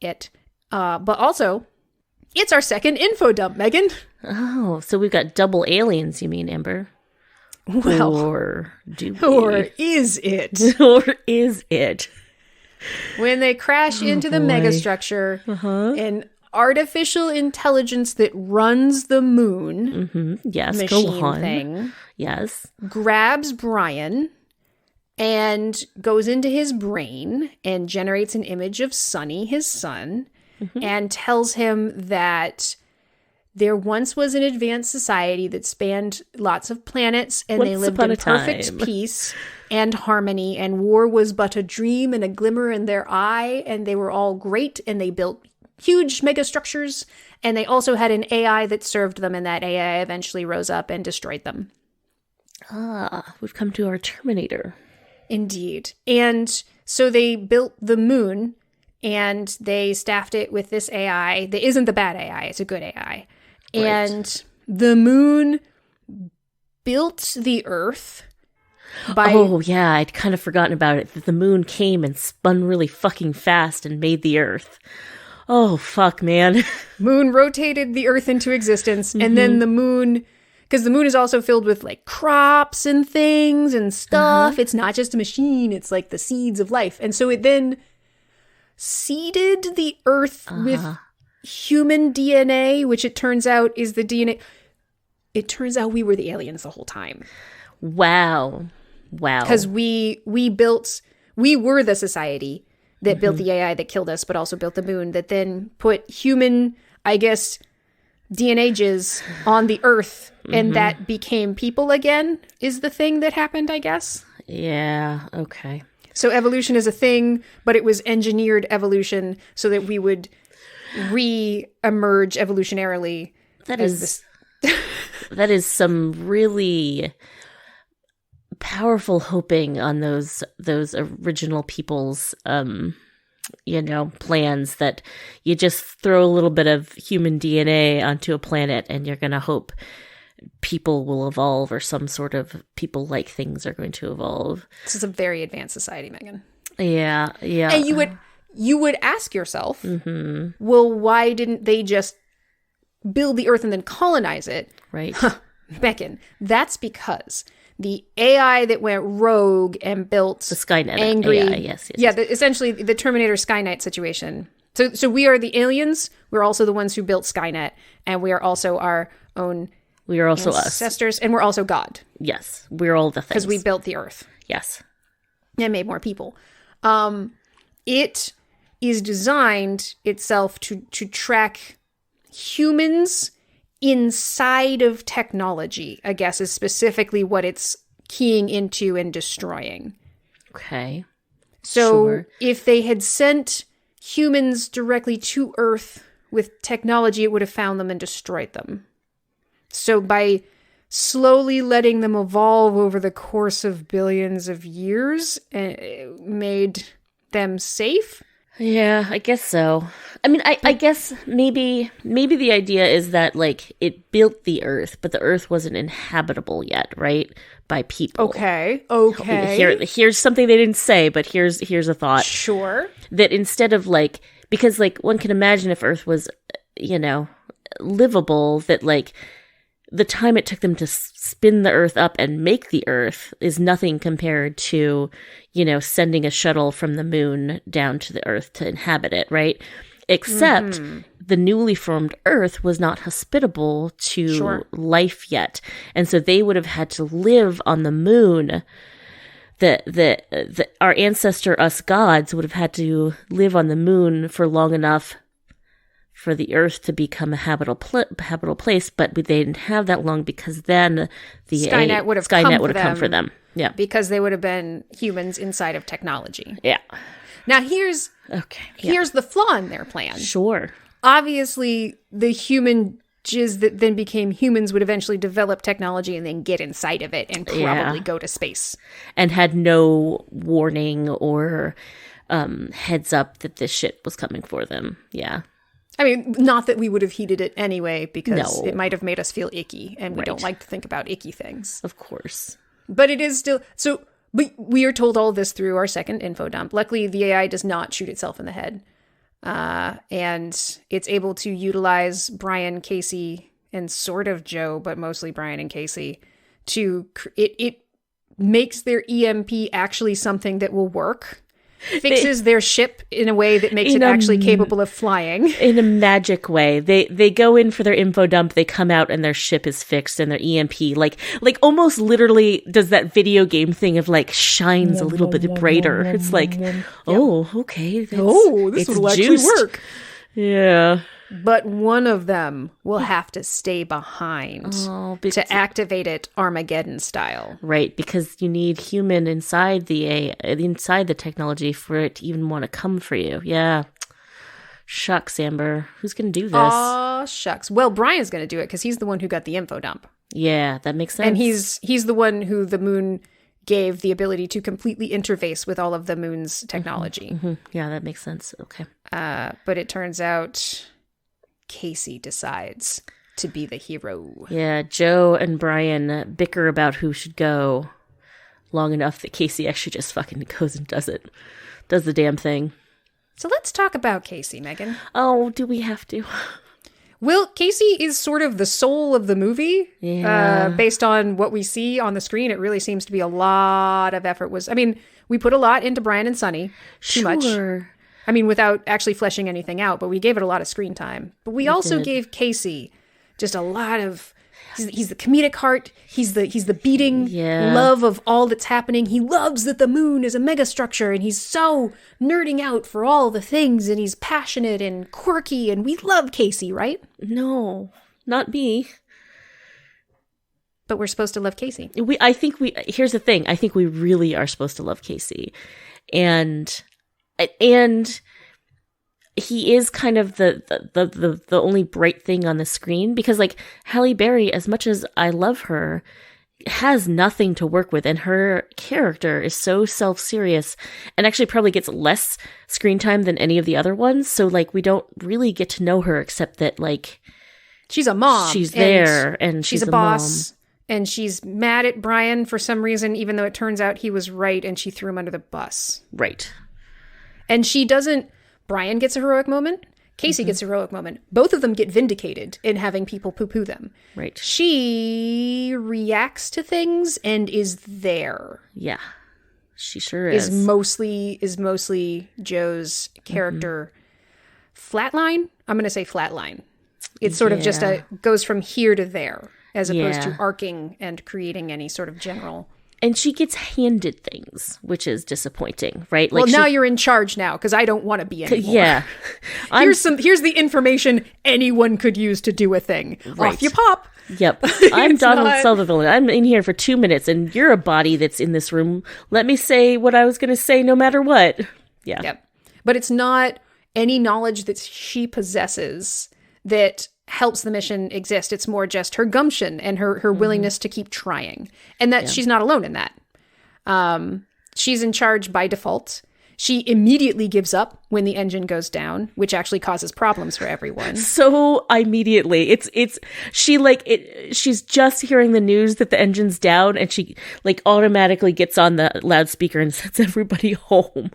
it. But also, it's our second info dump, Megan. Oh, so we've got double aliens, you mean, Amber? Well, or is it? Or is it? When they crash into the megastructure, an artificial intelligence that runs the moon machine thing grabs Brian and goes into his brain and generates an image of Sonny, his son, and tells him that there once was an advanced society that spanned lots of planets, and they Once lived upon in a time. perfect peace and harmony, and war was but a dream and a glimmer in their eye, and they were all great, and they built huge megastructures, and they also had an AI that served them, and that AI eventually rose up and destroyed them. Ah, we've come to our Terminator. Indeed. And so they built the moon, and they staffed it with this AI that isn't the bad AI, it's a good AI. Right. And the moon built the Earth by... Oh, yeah, I'd kind of forgotten about it. That the moon came and spun really fucking fast and made the Earth. Oh, fuck, man. Moon rotated the Earth into existence, and then the moon... Because the moon is also filled with, like, crops and things and stuff. It's not just a machine. It's, like, the seeds of life. And so it then seeded the Earth with human DNA, which it turns out is the DNA. It turns out we were the aliens the whole time. Wow. Because we were the society that built the AI that killed us, but also built the moon, that then put human, I guess, DNA jizz on the Earth, and that became people again, is the thing that happened, I guess. Yeah, okay. So evolution is a thing, but it was engineered evolution so that we would re-emerge evolutionarily. That is some really powerful hoping on those original people's plans, that you just throw a little bit of human DNA onto a planet and you're going to hope people will evolve, or some sort of people-like things are going to evolve. This is a very advanced society, Megan. Yeah. And you would ask yourself, well, why didn't they just build the Earth and then colonize it? Right. Megan, that's because the AI that went rogue and built the Skynet angry AI, yes. Essentially the Terminator Skynet situation. So we are the aliens. We're also the ones who built Skynet, and we are also our own. We are also ancestors, us. and we're also God. Yes, we're all the things. Because we built the Earth. Yes. And made more people. It is designed itself to track humans inside of technology, I guess, is specifically what it's keying into and destroying. Okay. So if they had sent humans directly to Earth with technology, it would have found them and destroyed them. So by slowly letting them evolve over the course of billions of years, it made them safe. Yeah, I guess so. I mean, I guess maybe the idea is that, like, it built the Earth, but the Earth wasn't inhabitable yet, right? By people. Okay. Here's something they didn't say, but here's a thought. Sure. That instead of, like, because, like, one can imagine if Earth was, livable, that, like, the time it took them to spin the Earth up and make the Earth is nothing compared to, sending a shuttle from the moon down to the Earth to inhabit it, right? Except the newly formed Earth was not hospitable to life yet. And so they would have had to live on the moon. Our ancestor, us gods, would have had to live on the moon for long enough for the Earth to become a habitable place, but they didn't have that long, because then the Skynet would have come for them. Yeah, because they would have been humans inside of technology. Yeah. Now here's the flaw in their plan. Sure. Obviously, the human jizz that then became humans would eventually develop technology and then get inside of it and probably go to space. And had no warning or heads up that this shit was coming for them. Yeah. I mean, not that we would have heeded it anyway, because it might have made us feel icky, and we don't like to think about icky things. Of course. But it is still... So, but we are told all this through our second info dump. Luckily, the AI does not shoot itself in the head. And it's able to utilize Brian, Casey, and sort of Joe, but mostly Brian and Casey, to... It makes their EMP actually something that will work. Fixes their ship in a way that makes it actually capable of flying. In a magic way. They go in for their info dump, they come out and their ship is fixed and their EMP like almost literally does that video game thing of like shines a little bit brighter. It's like, oh, okay. This will actually work. Yeah. but one of them will have to stay behind to activate it Armageddon style. Right, because you need human inside the technology for it to even want to come for you. Yeah. Shucks, Amber. Who's going to do this? Aw, shucks. Well, Brian's going to do it because he's the one who got the info dump. Yeah, that makes sense. And he's the one who the moon gave the ability to completely interface with all of the moon's technology. Mm-hmm. Yeah, that makes sense. Okay. But it turns out Casey decides to be the hero. Yeah, Joe and Brian bicker about who should go long enough that Casey actually just fucking goes and does it. Does the damn thing. So let's talk about Casey, Megan. Oh, do we have to? Well, Casey is sort of the soul of the movie. Yeah. Based on what we see on the screen, it really seems to be a lot of effort. We put a lot into Brian and Sunny. Too much. I mean, without actually fleshing anything out, but we gave it a lot of screen time. But we also gave Casey just a lot of... He's the comedic heart. He's the beating love of all that's happening. He loves that the moon is a megastructure, and he's so nerding out for all the things, and he's passionate and quirky, and we love Casey, right? No, not me. But we're supposed to love Casey. Here's the thing. I think we really are supposed to love Casey, and he is kind of the only bright thing on the screen, because like Halle Berry, as much as I love her, has nothing to work with, and her character is so self-serious and actually probably gets less screen time than any of the other ones. So like we don't really get to know her except that like she's a mom. She's there and she's a boss. Mom. And she's mad at Brian for some reason, even though it turns out he was right and she threw him under the bus. Right. And she doesn't... Brian gets a heroic moment. Casey gets a heroic moment. Both of them get vindicated in having people poo-poo them. Right. She reacts to things and is there. Yeah. She sure is. Is mostly Joe's character flatline? I'm going to say flatline. It's sort of just goes from here to there, as opposed to arcing and creating any sort of general... And she gets handed things, which is disappointing, right? Like now you're in charge now, because I don't want to be anymore. Yeah. Here's the information anyone could use to do a thing. Right. Off you pop. Yep. I'm Donald Sutherland. I'm in here for 2 minutes, and you're a body that's in this room. Let me say what I was going to say no matter what. Yeah. Yep. But it's not any knowledge that she possesses that helps the mission exist. It's more just her gumption and her willingness to keep trying. And that she's not alone in that. She's in charge by default. She immediately gives up when the engine goes down, which actually causes problems for everyone. So immediately. She's just hearing the news that the engine's down, and she like automatically gets on the loudspeaker and sends everybody home.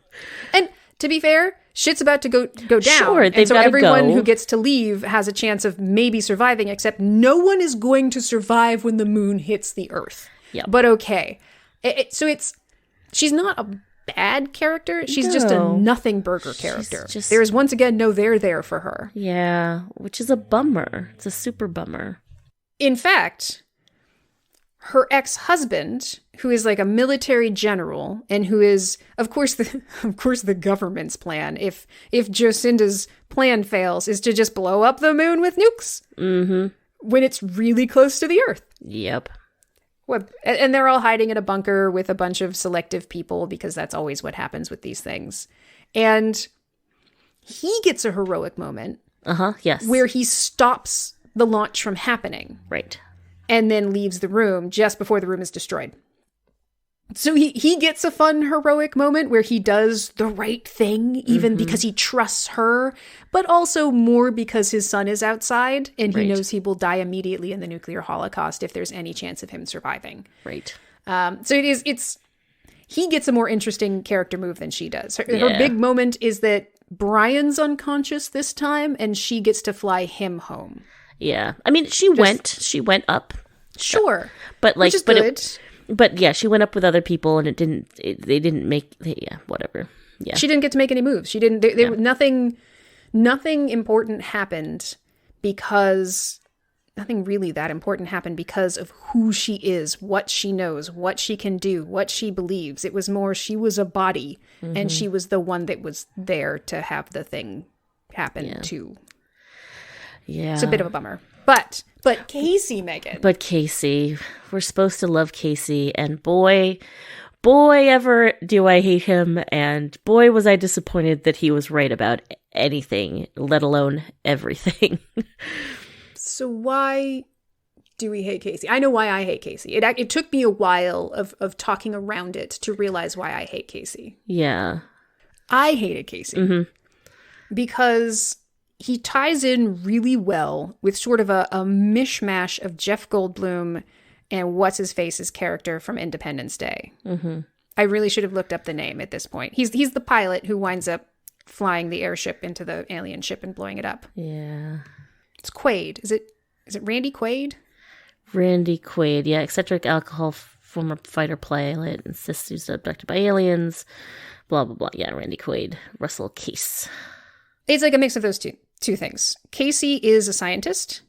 And to be fair, shit's about to go down. Sure, and so everyone who gets to leave has a chance of maybe surviving, except no one is going to survive when the moon hits the Earth. Yeah. But okay. She's not a bad character. She's just a nothing burger character. There is once again no there for her. Yeah, which is a bummer. It's a super bummer. In fact, her ex-husband, who is like a military general and who is, of course, the government's plan, if Jacinda's plan fails, is to just blow up the moon with nukes when it's really close to the Earth. Yep. And they're all hiding in a bunker with a bunch of selective people, because that's always what happens with these things. And he gets a heroic moment. Yes. Where he stops the launch from happening. Right. And then leaves the room just before the room is destroyed. So he gets a fun, heroic moment where he does the right thing, even because he trusts her, but also more because his son is outside and he knows he will die immediately in the nuclear holocaust if there's any chance of him surviving. Right. So he gets a more interesting character move than she does. Her big moment is that Brian's unconscious this time and she gets to fly him home. Yeah. I mean, she went up. Sure. But like, which is good. But yeah, she went up with other people, and they didn't make, whatever. Yeah. She didn't get to make any moves. She didn't, nothing important happened because, nothing really that important happened because of who she is, what she knows, what she can do, what she believes. It was more, she was a body, and she was the one that was there to have the thing happen too. Yeah. It's a bit of a bummer. But Casey, Megan. But Casey, we're supposed to love Casey, and boy, ever do I hate him, and boy, was I disappointed that he was right about anything, let alone everything. So why do we hate Casey? I know why I hate Casey. It took me a while of talking around it to realize why I hate Casey. Yeah. I hated Casey because he ties in really well with sort of a mishmash of Jeff Goldblum and what's-his-face's character from Independence Day. Mm-hmm. I really should have looked up the name at this point. He's the pilot who winds up flying the airship into the alien ship and blowing it up. Yeah. It's Quaid. Is it Randy Quaid? Randy Quaid, yeah. Eccentric alcohol former fighter pilot insists he's abducted by aliens. Blah, blah, blah. Yeah, Randy Quaid. Russell Case. It's like a mix of those two things. Casey is a scientist.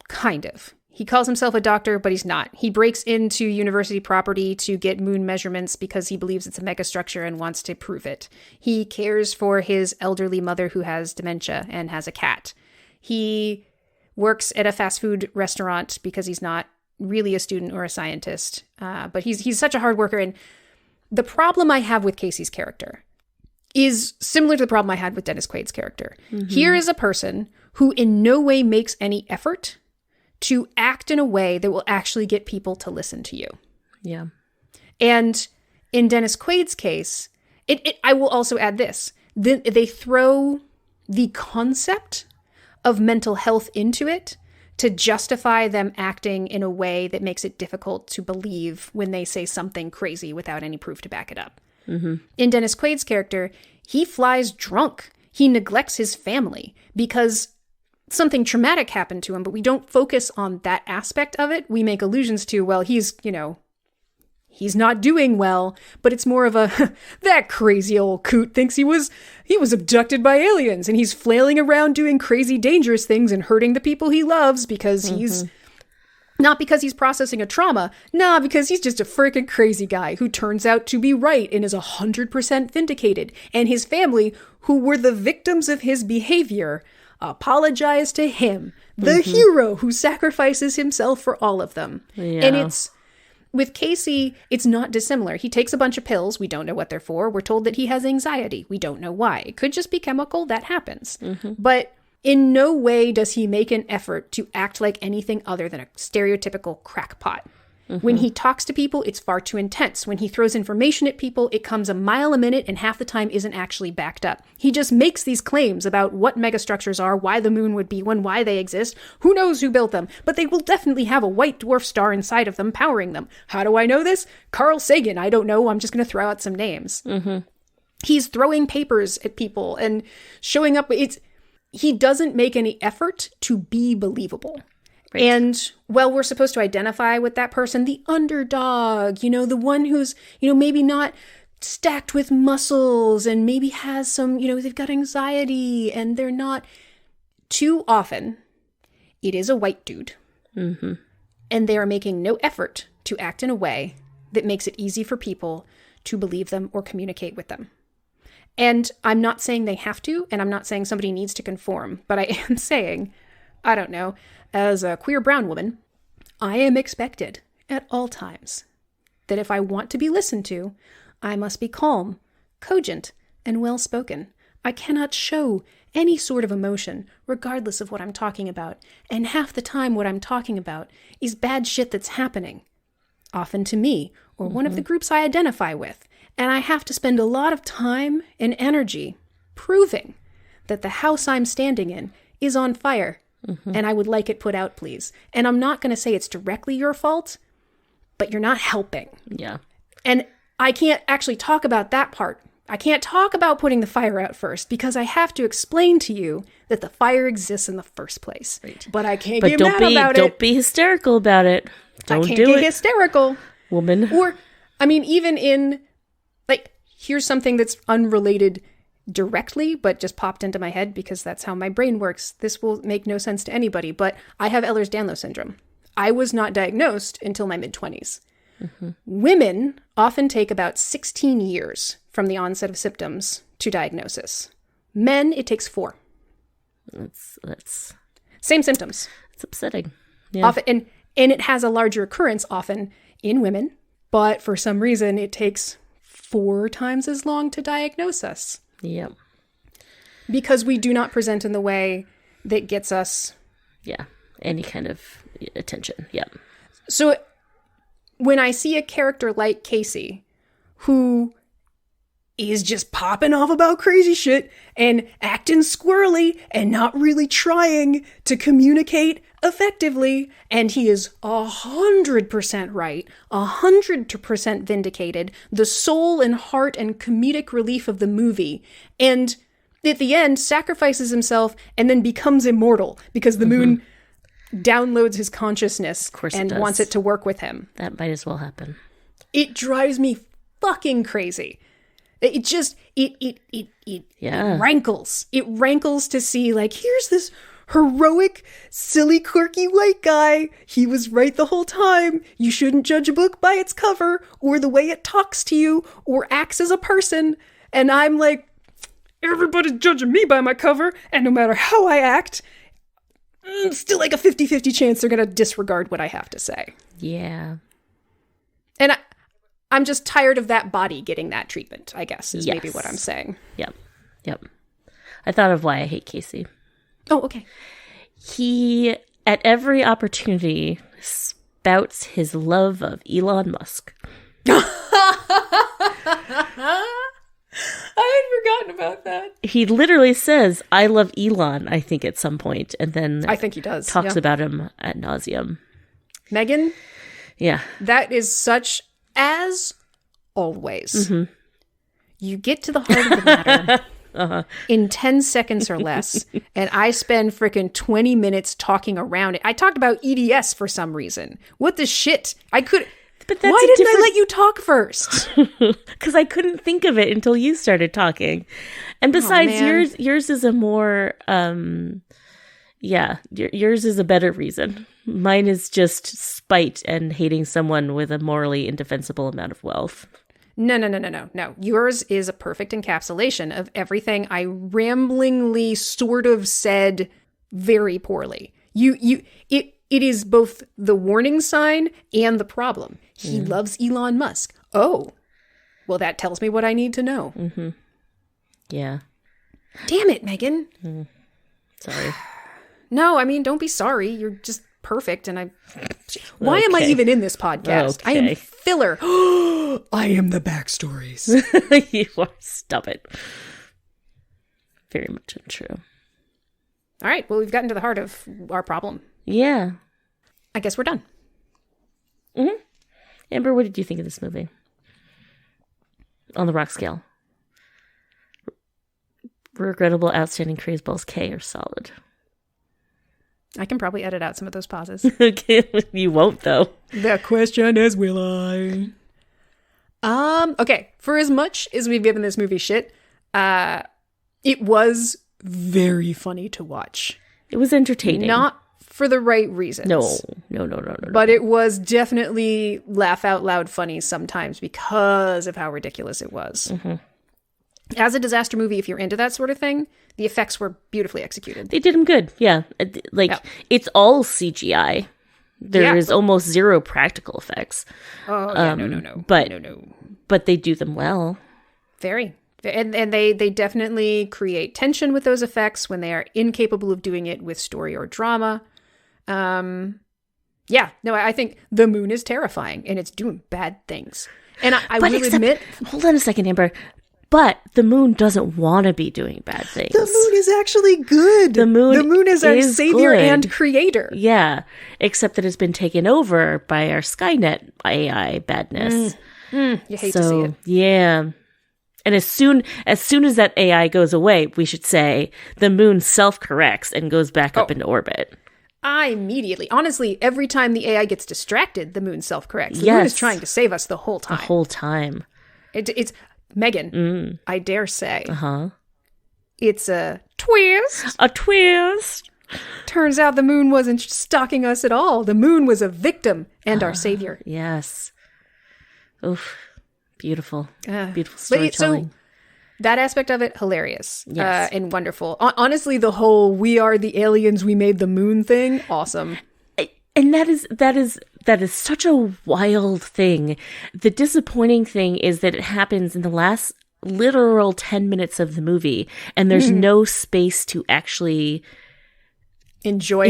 Kind of. He calls himself a doctor, but he's not. He breaks into university property to get moon measurements because he believes it's a megastructure and wants to prove it. He cares for his elderly mother who has dementia and has a cat. He works at a fast food restaurant because he's not really a student or a scientist. But he's such a hard worker. And the problem I have with Casey's character is similar to the problem I had with Dennis Quaid's character. Mm-hmm. Here is a person who in no way makes any effort to act in a way that will actually get people to listen to you. Yeah. And in Dennis Quaid's case, I will also add this. They throw the concept of mental health into it to justify them acting in a way that makes it difficult to believe when they say something crazy without any proof to back it up. Mm-hmm. In Dennis Quaid's character, he flies drunk. He neglects his family because something traumatic happened to him, but we don't focus on that aspect of it. We make allusions to, well, he's not doing well, but it's more of a, that crazy old coot thinks he was abducted by aliens and he's flailing around doing crazy dangerous things and hurting the people he loves because he's, not because he's processing a trauma, because he's just a freaking crazy guy who turns out to be right and is 100% vindicated. And his family, who were the victims of his behavior, apologize to him, the hero who sacrifices himself for all of them. Yeah. And with Casey, it's not dissimilar. He takes a bunch of pills. We don't know what they're for. We're told that he has anxiety. We don't know why. It could just be chemical. That happens. Mm-hmm. But in no way does he make an effort to act like anything other than a stereotypical crackpot. Mm-hmm. When he talks to people, it's far too intense. When he throws information at people, it comes a mile a minute and half the time isn't actually backed up. He just makes these claims about what megastructures are, why the moon would be one, why they exist. Who knows who built them? But they will definitely have a white dwarf star inside of them powering them. How do I know this? Carl Sagan. I don't know. I'm just going to throw out some names. Mm-hmm. He's throwing papers at people and showing up. He doesn't make any effort to be believable. Right. And, well, we're supposed to identify with that person, the underdog, the one who's, maybe not stacked with muscles and maybe has some, they've got anxiety and they're not. Too often, it is a white dude. Mm-hmm. And they are making no effort to act in a way that makes it easy for people to believe them or communicate with them. And I'm not saying they have to, and I'm not saying somebody needs to conform, but I am saying, I don't know, as a queer brown woman, I am expected at all times that if I want to be listened to, I must be calm, cogent, and well-spoken. I cannot show any sort of emotion, regardless of what I'm talking about. And half the time what I'm talking about is bad shit that's happening, often to me or one of the groups I identify with. And I have to spend a lot of time and energy proving that the house I'm standing in is on fire. Mm-hmm. And I would like it put out, please. And I'm not going to say it's directly your fault, but you're not helping. Yeah. And I can't actually talk about that part. I can't talk about putting the fire out first because I have to explain to you that the fire exists in the first place. Right. But I can't get mad about it. Don't be hysterical about it. Don't do it. I can't get hysterical. Woman. Or, even in, here's something that's unrelated directly, but just popped into my head because that's how my brain works. This will make no sense to anybody, but I have Ehlers-Danlos syndrome. I was not diagnosed until my mid-20s. Mm-hmm. Women often take about 16 years from the onset of symptoms to diagnosis. Men, it takes 4. Same symptoms. It's upsetting. Yeah. Often, and it has a larger occurrence often in women, but for some reason it takes 4 times as long to diagnose us. Yep. Because we do not present in the way that gets us... Yeah. Any kind of attention. Yep. So when I see a character like Casey, who is just popping off about crazy shit and acting squirrely and not really trying to communicate effectively, and he is 100% right, 100% vindicated, the soul and heart and comedic relief of the movie, and at the end sacrifices himself and then becomes immortal because the moon downloads his consciousness and wants it to work with him. That might as well happen. It drives me fucking crazy. It just, it rankles. It rankles to see, like, here's this heroic, silly, quirky white guy. He was right the whole time. You shouldn't judge a book by its cover or the way it talks to you or acts as a person. And I'm like, everybody's judging me by my cover, and no matter how I act, still like a 50-50 chance they're going to disregard what I have to say. Yeah. And I'm just tired of that body getting that treatment, I guess, is maybe what I'm saying. Yep. I thought of why I hate Casey. Oh, okay. He, at every opportunity, spouts his love of Elon Musk. I had forgotten about that. He literally says, I love Elon, I think, at some point, and then I think he does. Talks about him ad nauseum. Megan? Yeah. That is such, as always, you get to the heart of the matter in 10 seconds or less, and I spend frickin' 20 minutes talking around it. I talked about EDS for some reason. What the shit? But that's why didn't I let you talk first? Because I couldn't think of it until you started talking. And besides, yours is a more, yours is a better reason. Mine is just spite and hating someone with a morally indefensible amount of wealth. No. Yours is a perfect encapsulation of everything I ramblingly sort of said very poorly. It is both the warning sign and the problem. He loves Elon Musk. Oh, well, that tells me what I need to know. Mm-hmm. Yeah. Damn it, Megan. Sorry. No, I mean, don't be sorry. You're just perfect. And why am I even in this podcast? Okay. I am filler. I am the backstories. You are. Stop it. Very much untrue. All right. Well, we've gotten to the heart of our problem. Yeah. I guess we're done. Mm-hmm. Amber, what did you think of this movie? On the rock scale. Regrettable, outstanding, crazeballs, K, or solid? I can probably edit out some of those pauses. Okay, you won't, though. The question is, will I? Okay. For as much as we've given this movie shit, it was very funny to watch. It was entertaining. Not for the right reasons. No. But it was definitely laugh out loud funny sometimes because of how ridiculous it was. Mm-hmm. As a disaster movie, if you're into that sort of thing, the effects were beautifully executed. They did them good. Yeah. It's all CGI. There is almost zero practical effects. Oh, yeah, no. But they do them well. Very. And they definitely create tension with those effects when they are incapable of doing it with story or drama. I think the moon is terrifying and it's doing bad things. And I will admit... Hold on a second, Amber. But the moon doesn't want to be doing bad things. The moon is actually good. The moon is our savior and creator. Yeah, except that it's been taken over by our Skynet AI badness. You hate to see it. Yeah. And as soon as that AI goes away, we should say the moon self-corrects and goes back up into orbit. Honestly, every time the AI gets distracted, the moon self-corrects. The moon is trying to save us the whole time. The whole time. It's Megan, I dare say. It's a twist. A twist. Turns out the moon wasn't stalking us at all. The moon was a victim and our savior. Yes. Oof. Beautiful. Beautiful storytelling. That aspect of it, hilarious. Yes. And wonderful. Honestly, the whole "we are the aliens, we made the moon" thing, awesome. And that is such a wild thing. The disappointing thing is that it happens in the last literal 10 minutes of the movie, and there's no space to actually enjoy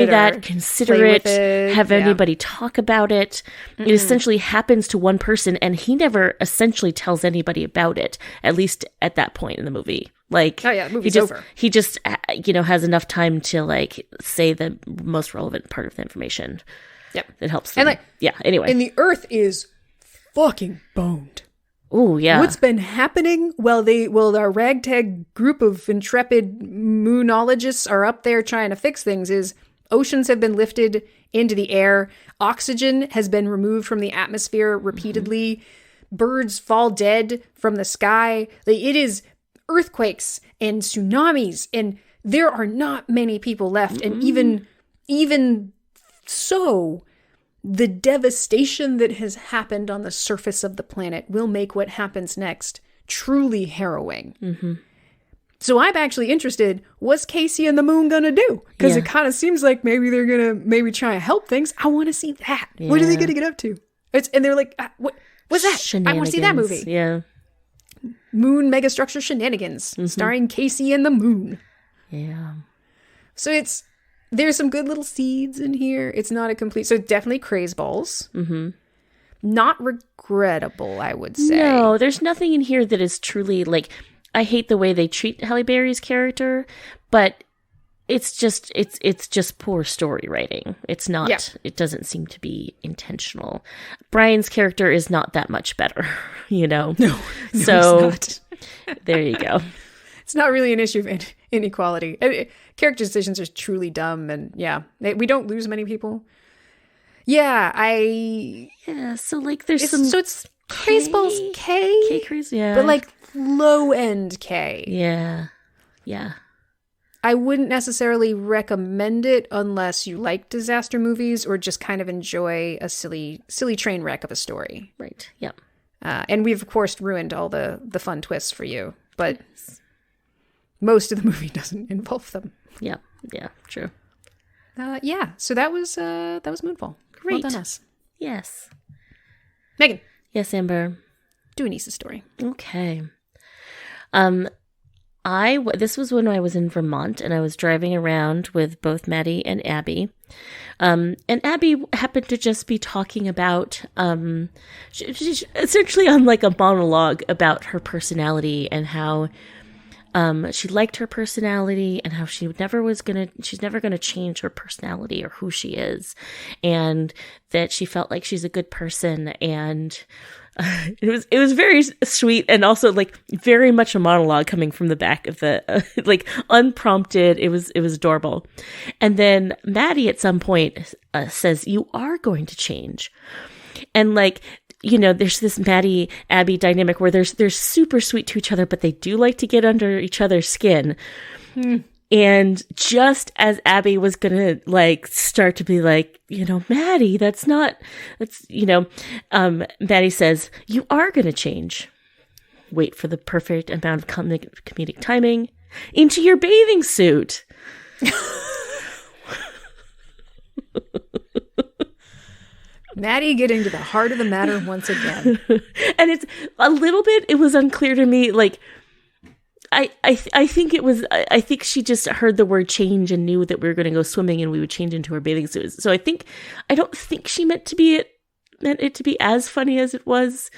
that, consider it, have anybody talk about it. It essentially happens to one person, and he never essentially tells anybody about it, at least at that point in the movie. Like, the movie's over. He just, has enough time to, like, say the most relevant part of the information. Yep. That helps them. And, anyway. And the Earth is fucking boned. Oh, yeah. What's been happening? Our ragtag group of intrepid moonologists are up there trying to fix things is oceans have been lifted into the air. Oxygen has been removed from the atmosphere repeatedly. Birds fall dead from the sky. It is earthquakes and tsunamis, and there are not many people left. And even so, the devastation that has happened on the surface of the planet will make what happens next truly harrowing. Mm-hmm. So I'm actually interested, what's Casey and the Moon gonna do? Because it kind of seems like maybe they're gonna try and help things. I want to see that. Yeah. What are they gonna get up to? And they're like, what's that? I want to see that movie. Yeah. Moon Megastructure Shenanigans, starring Casey and the Moon. Yeah. So there's some good little seeds in here. It's not a complete... So definitely crazeballs. Mm-hmm. Not regrettable, I would say. No, there's nothing in here that is truly, like... I hate the way they treat Halle Berry's character, but it's just poor story writing. It's not... Yeah. It doesn't seem to be intentional. Brian's character is not that much better, No, so, it's not. There you go. It's not really an issue of inequality. Character decisions are truly dumb, and we don't lose many people. So like there's so it's Crazeballs K crazy, but like low end K. Yeah. I wouldn't necessarily recommend it unless you like disaster movies or just kind of enjoy a silly train wreck of a story. Right. Yep. And we've of course ruined all the fun twists for you, but most of the movie doesn't involve them. Yeah, true. So that was Moonfall. Great. Well done, us. Yes. Megan. Yes, Amber. Do Anissa's story. Okay. This was when I was in Vermont, and I was driving around with both Maddie and Abby. And Abby happened to just be talking about, she's essentially on like a monologue about her personality and how she liked her personality and how she's never gonna change her personality or who she is, and that she felt like she's a good person. And it was very sweet, and also like very much a monologue coming from the back of the like unprompted. It was adorable. And then Maddie at some point says, "You are going to change," and like. There's this Maddie-Abby dynamic where they're super sweet to each other, but they do like to get under each other's skin. And just as Abby was gonna like start to be like, Maddie, Maddie says, "You are gonna change. Wait for the perfect amount of comedic timing into your bathing suit." Maddie getting to the heart of the matter once again. And it's a little bit, it was unclear to me, like, I think she just heard the word change and knew that we were going to go swimming and we would change into our bathing suits. So I don't think she meant it to be as funny as it was,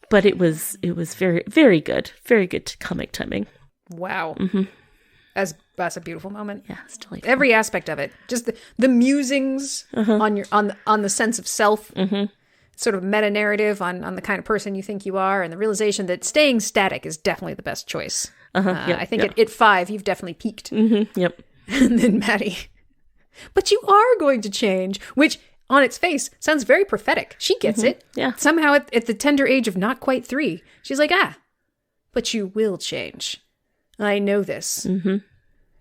but it was very, very good comic timing. Wow. Mm-hmm. That's a beautiful moment. Yeah, it's delightful. Every aspect of it, just the musings on the sense of self, sort of meta narrative on the kind of person you think you are, and the realization that staying static is definitely the best choice. I think at 5 you've definitely peaked. Mm-hmm, yep. And then Maddie, but you are going to change, which on its face sounds very prophetic. She gets it. Yeah. Somehow at the tender age of not quite 3, she's like, but you will change. I know this,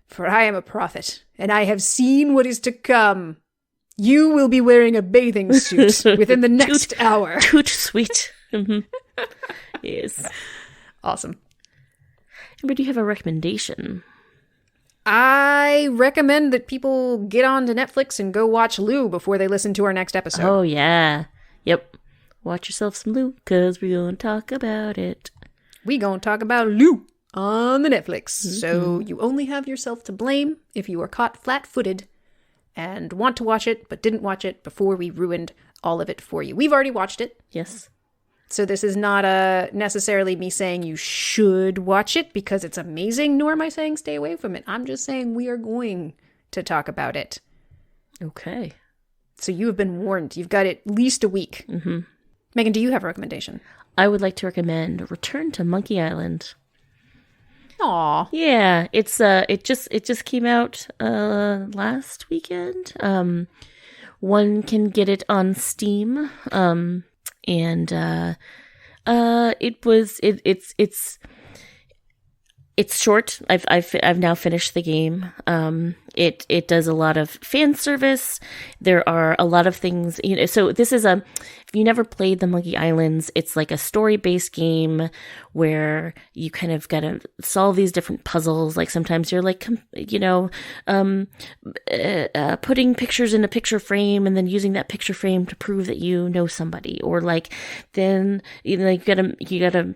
for I am a prophet, and I have seen what is to come. You will be wearing a bathing suit within the next hour. Toot sweet. Mm-hmm. Yes. Awesome. Amber, do you have a recommendation? I recommend that people get onto Netflix and go watch Lou before they listen to our next episode. Oh, yeah. Yep. Watch yourself some Lou, because we're going to talk about it. We gonna talk about Lou on the Netflix. So you only have yourself to blame if you were caught flat-footed and want to watch it, but didn't watch it before we ruined all of it for you. We've already watched it. Yes. So this is not necessarily me saying you should watch it because it's amazing, nor am I saying stay away from it. I'm just saying we are going to talk about it. Okay. So you have been warned. You've got at least a week. Mm-hmm. Megan, do you have a recommendation? I would like to recommend Return to Monkey Island. Aw. Yeah, it's it just came out last weekend. One can get it on Steam. It's short. I've now finished the game. It does a lot of fan service. There are a lot of things, so this is if you never played the Monkey Islands, it's like a story-based game where you kind of got to solve these different puzzles. Like sometimes you're like, putting pictures in a picture frame and then using that picture frame to prove that you know somebody, or like then you gotta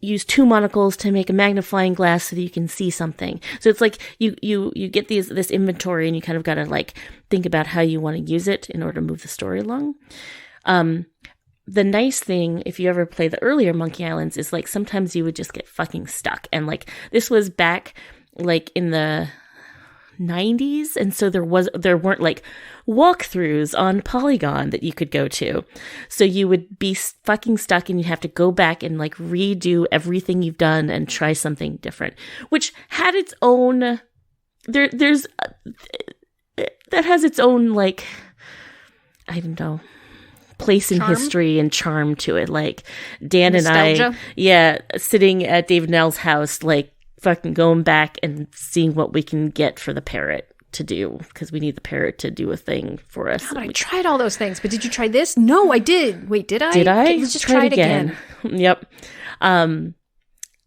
use two monocles to make a magnifying glass so that you can see something. So it's like you get this inventory and you kind of got to like think about how you want to use it in order to move the story along. The nice thing, if you ever play the earlier Monkey Islands, is like sometimes you would just get fucking stuck. And like this was back like in the 90s, and so there weren't like walkthroughs on Polygon that you could go to, so you would be fucking stuck and you'd have to go back and like redo everything you've done and try something different, which had its own that has its own like, I don't know, place in history and charm to it. Like Dan nostalgia. And I sitting at Dave Nell's house, like fucking going back and seeing what we can get for the parrot to do, because we need the parrot to do a thing for us. God, I tried all those things, but did you try this? No, I did. Wait, did I? Did I? Let's just try it again. Yep.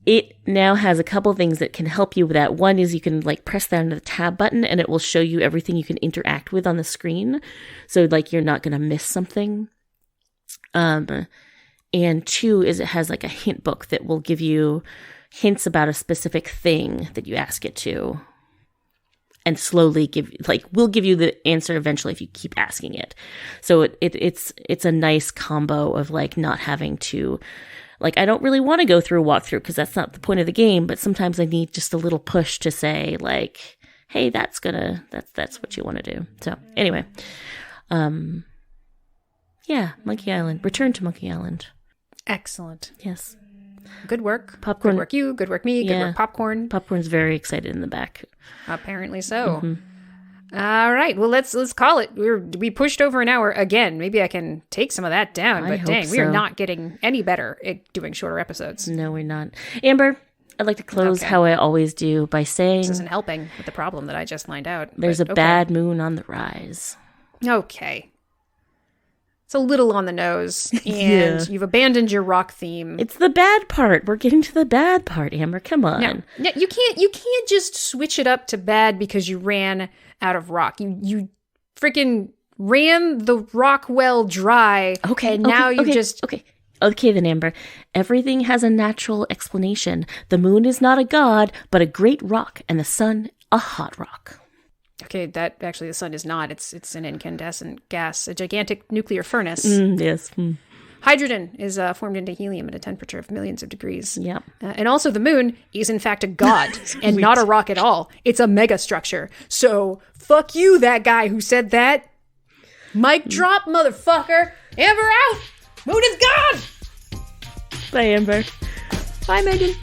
It now has a couple things that can help you with that. One is you can like press down the tab button and it will show you everything you can interact with on the screen. So like you're not going to miss something. And two is it has like a hint book that will give you hints about a specific thing that you ask it to, and slowly will give you the answer eventually if you keep asking it. So it's a nice combo of like not having to, like, I don't really want to go through a walkthrough because that's not the point of the game, but sometimes I need just a little push to say like, hey, that's what you want to do. So anyway, yeah, Monkey Island, Return to Monkey Island. Excellent. Yes. Good work. Popcorn. Good work you. Good work me. Good work Popcorn. Popcorn's very excited in the back. Apparently so. Mm-hmm. All right. Well, let's call it. We pushed over an hour again. Maybe I can take some of that down. But dang, we are not getting any better at doing shorter episodes. No, we're not. Amber, I'd like to close how I always do by saying... This isn't helping with the problem that I just lined out. There's a bad moon on the rise. Okay. It's a little on the nose, and you've abandoned your rock theme. It's the bad part. We're getting to the bad part, Amber. Come on. No, you can't just switch it up to bad because you ran out of rock. You freaking ran the rock well dry. Okay. And now you just... Okay, then, Amber. Everything has a natural explanation. The moon is not a god, but a great rock, and the sun a hot rock. Okay, that actually the sun is not. It's an incandescent gas, a gigantic nuclear furnace. Yes. Hydrogen is formed into helium at a temperature of millions of degrees. Yep. And also the moon is in fact a god and not a rock at all. It's a mega structure. So fuck you, that guy who said that. Mic drop, motherfucker. Amber out. Moon is gone. Bye, Amber. Bye, Megan.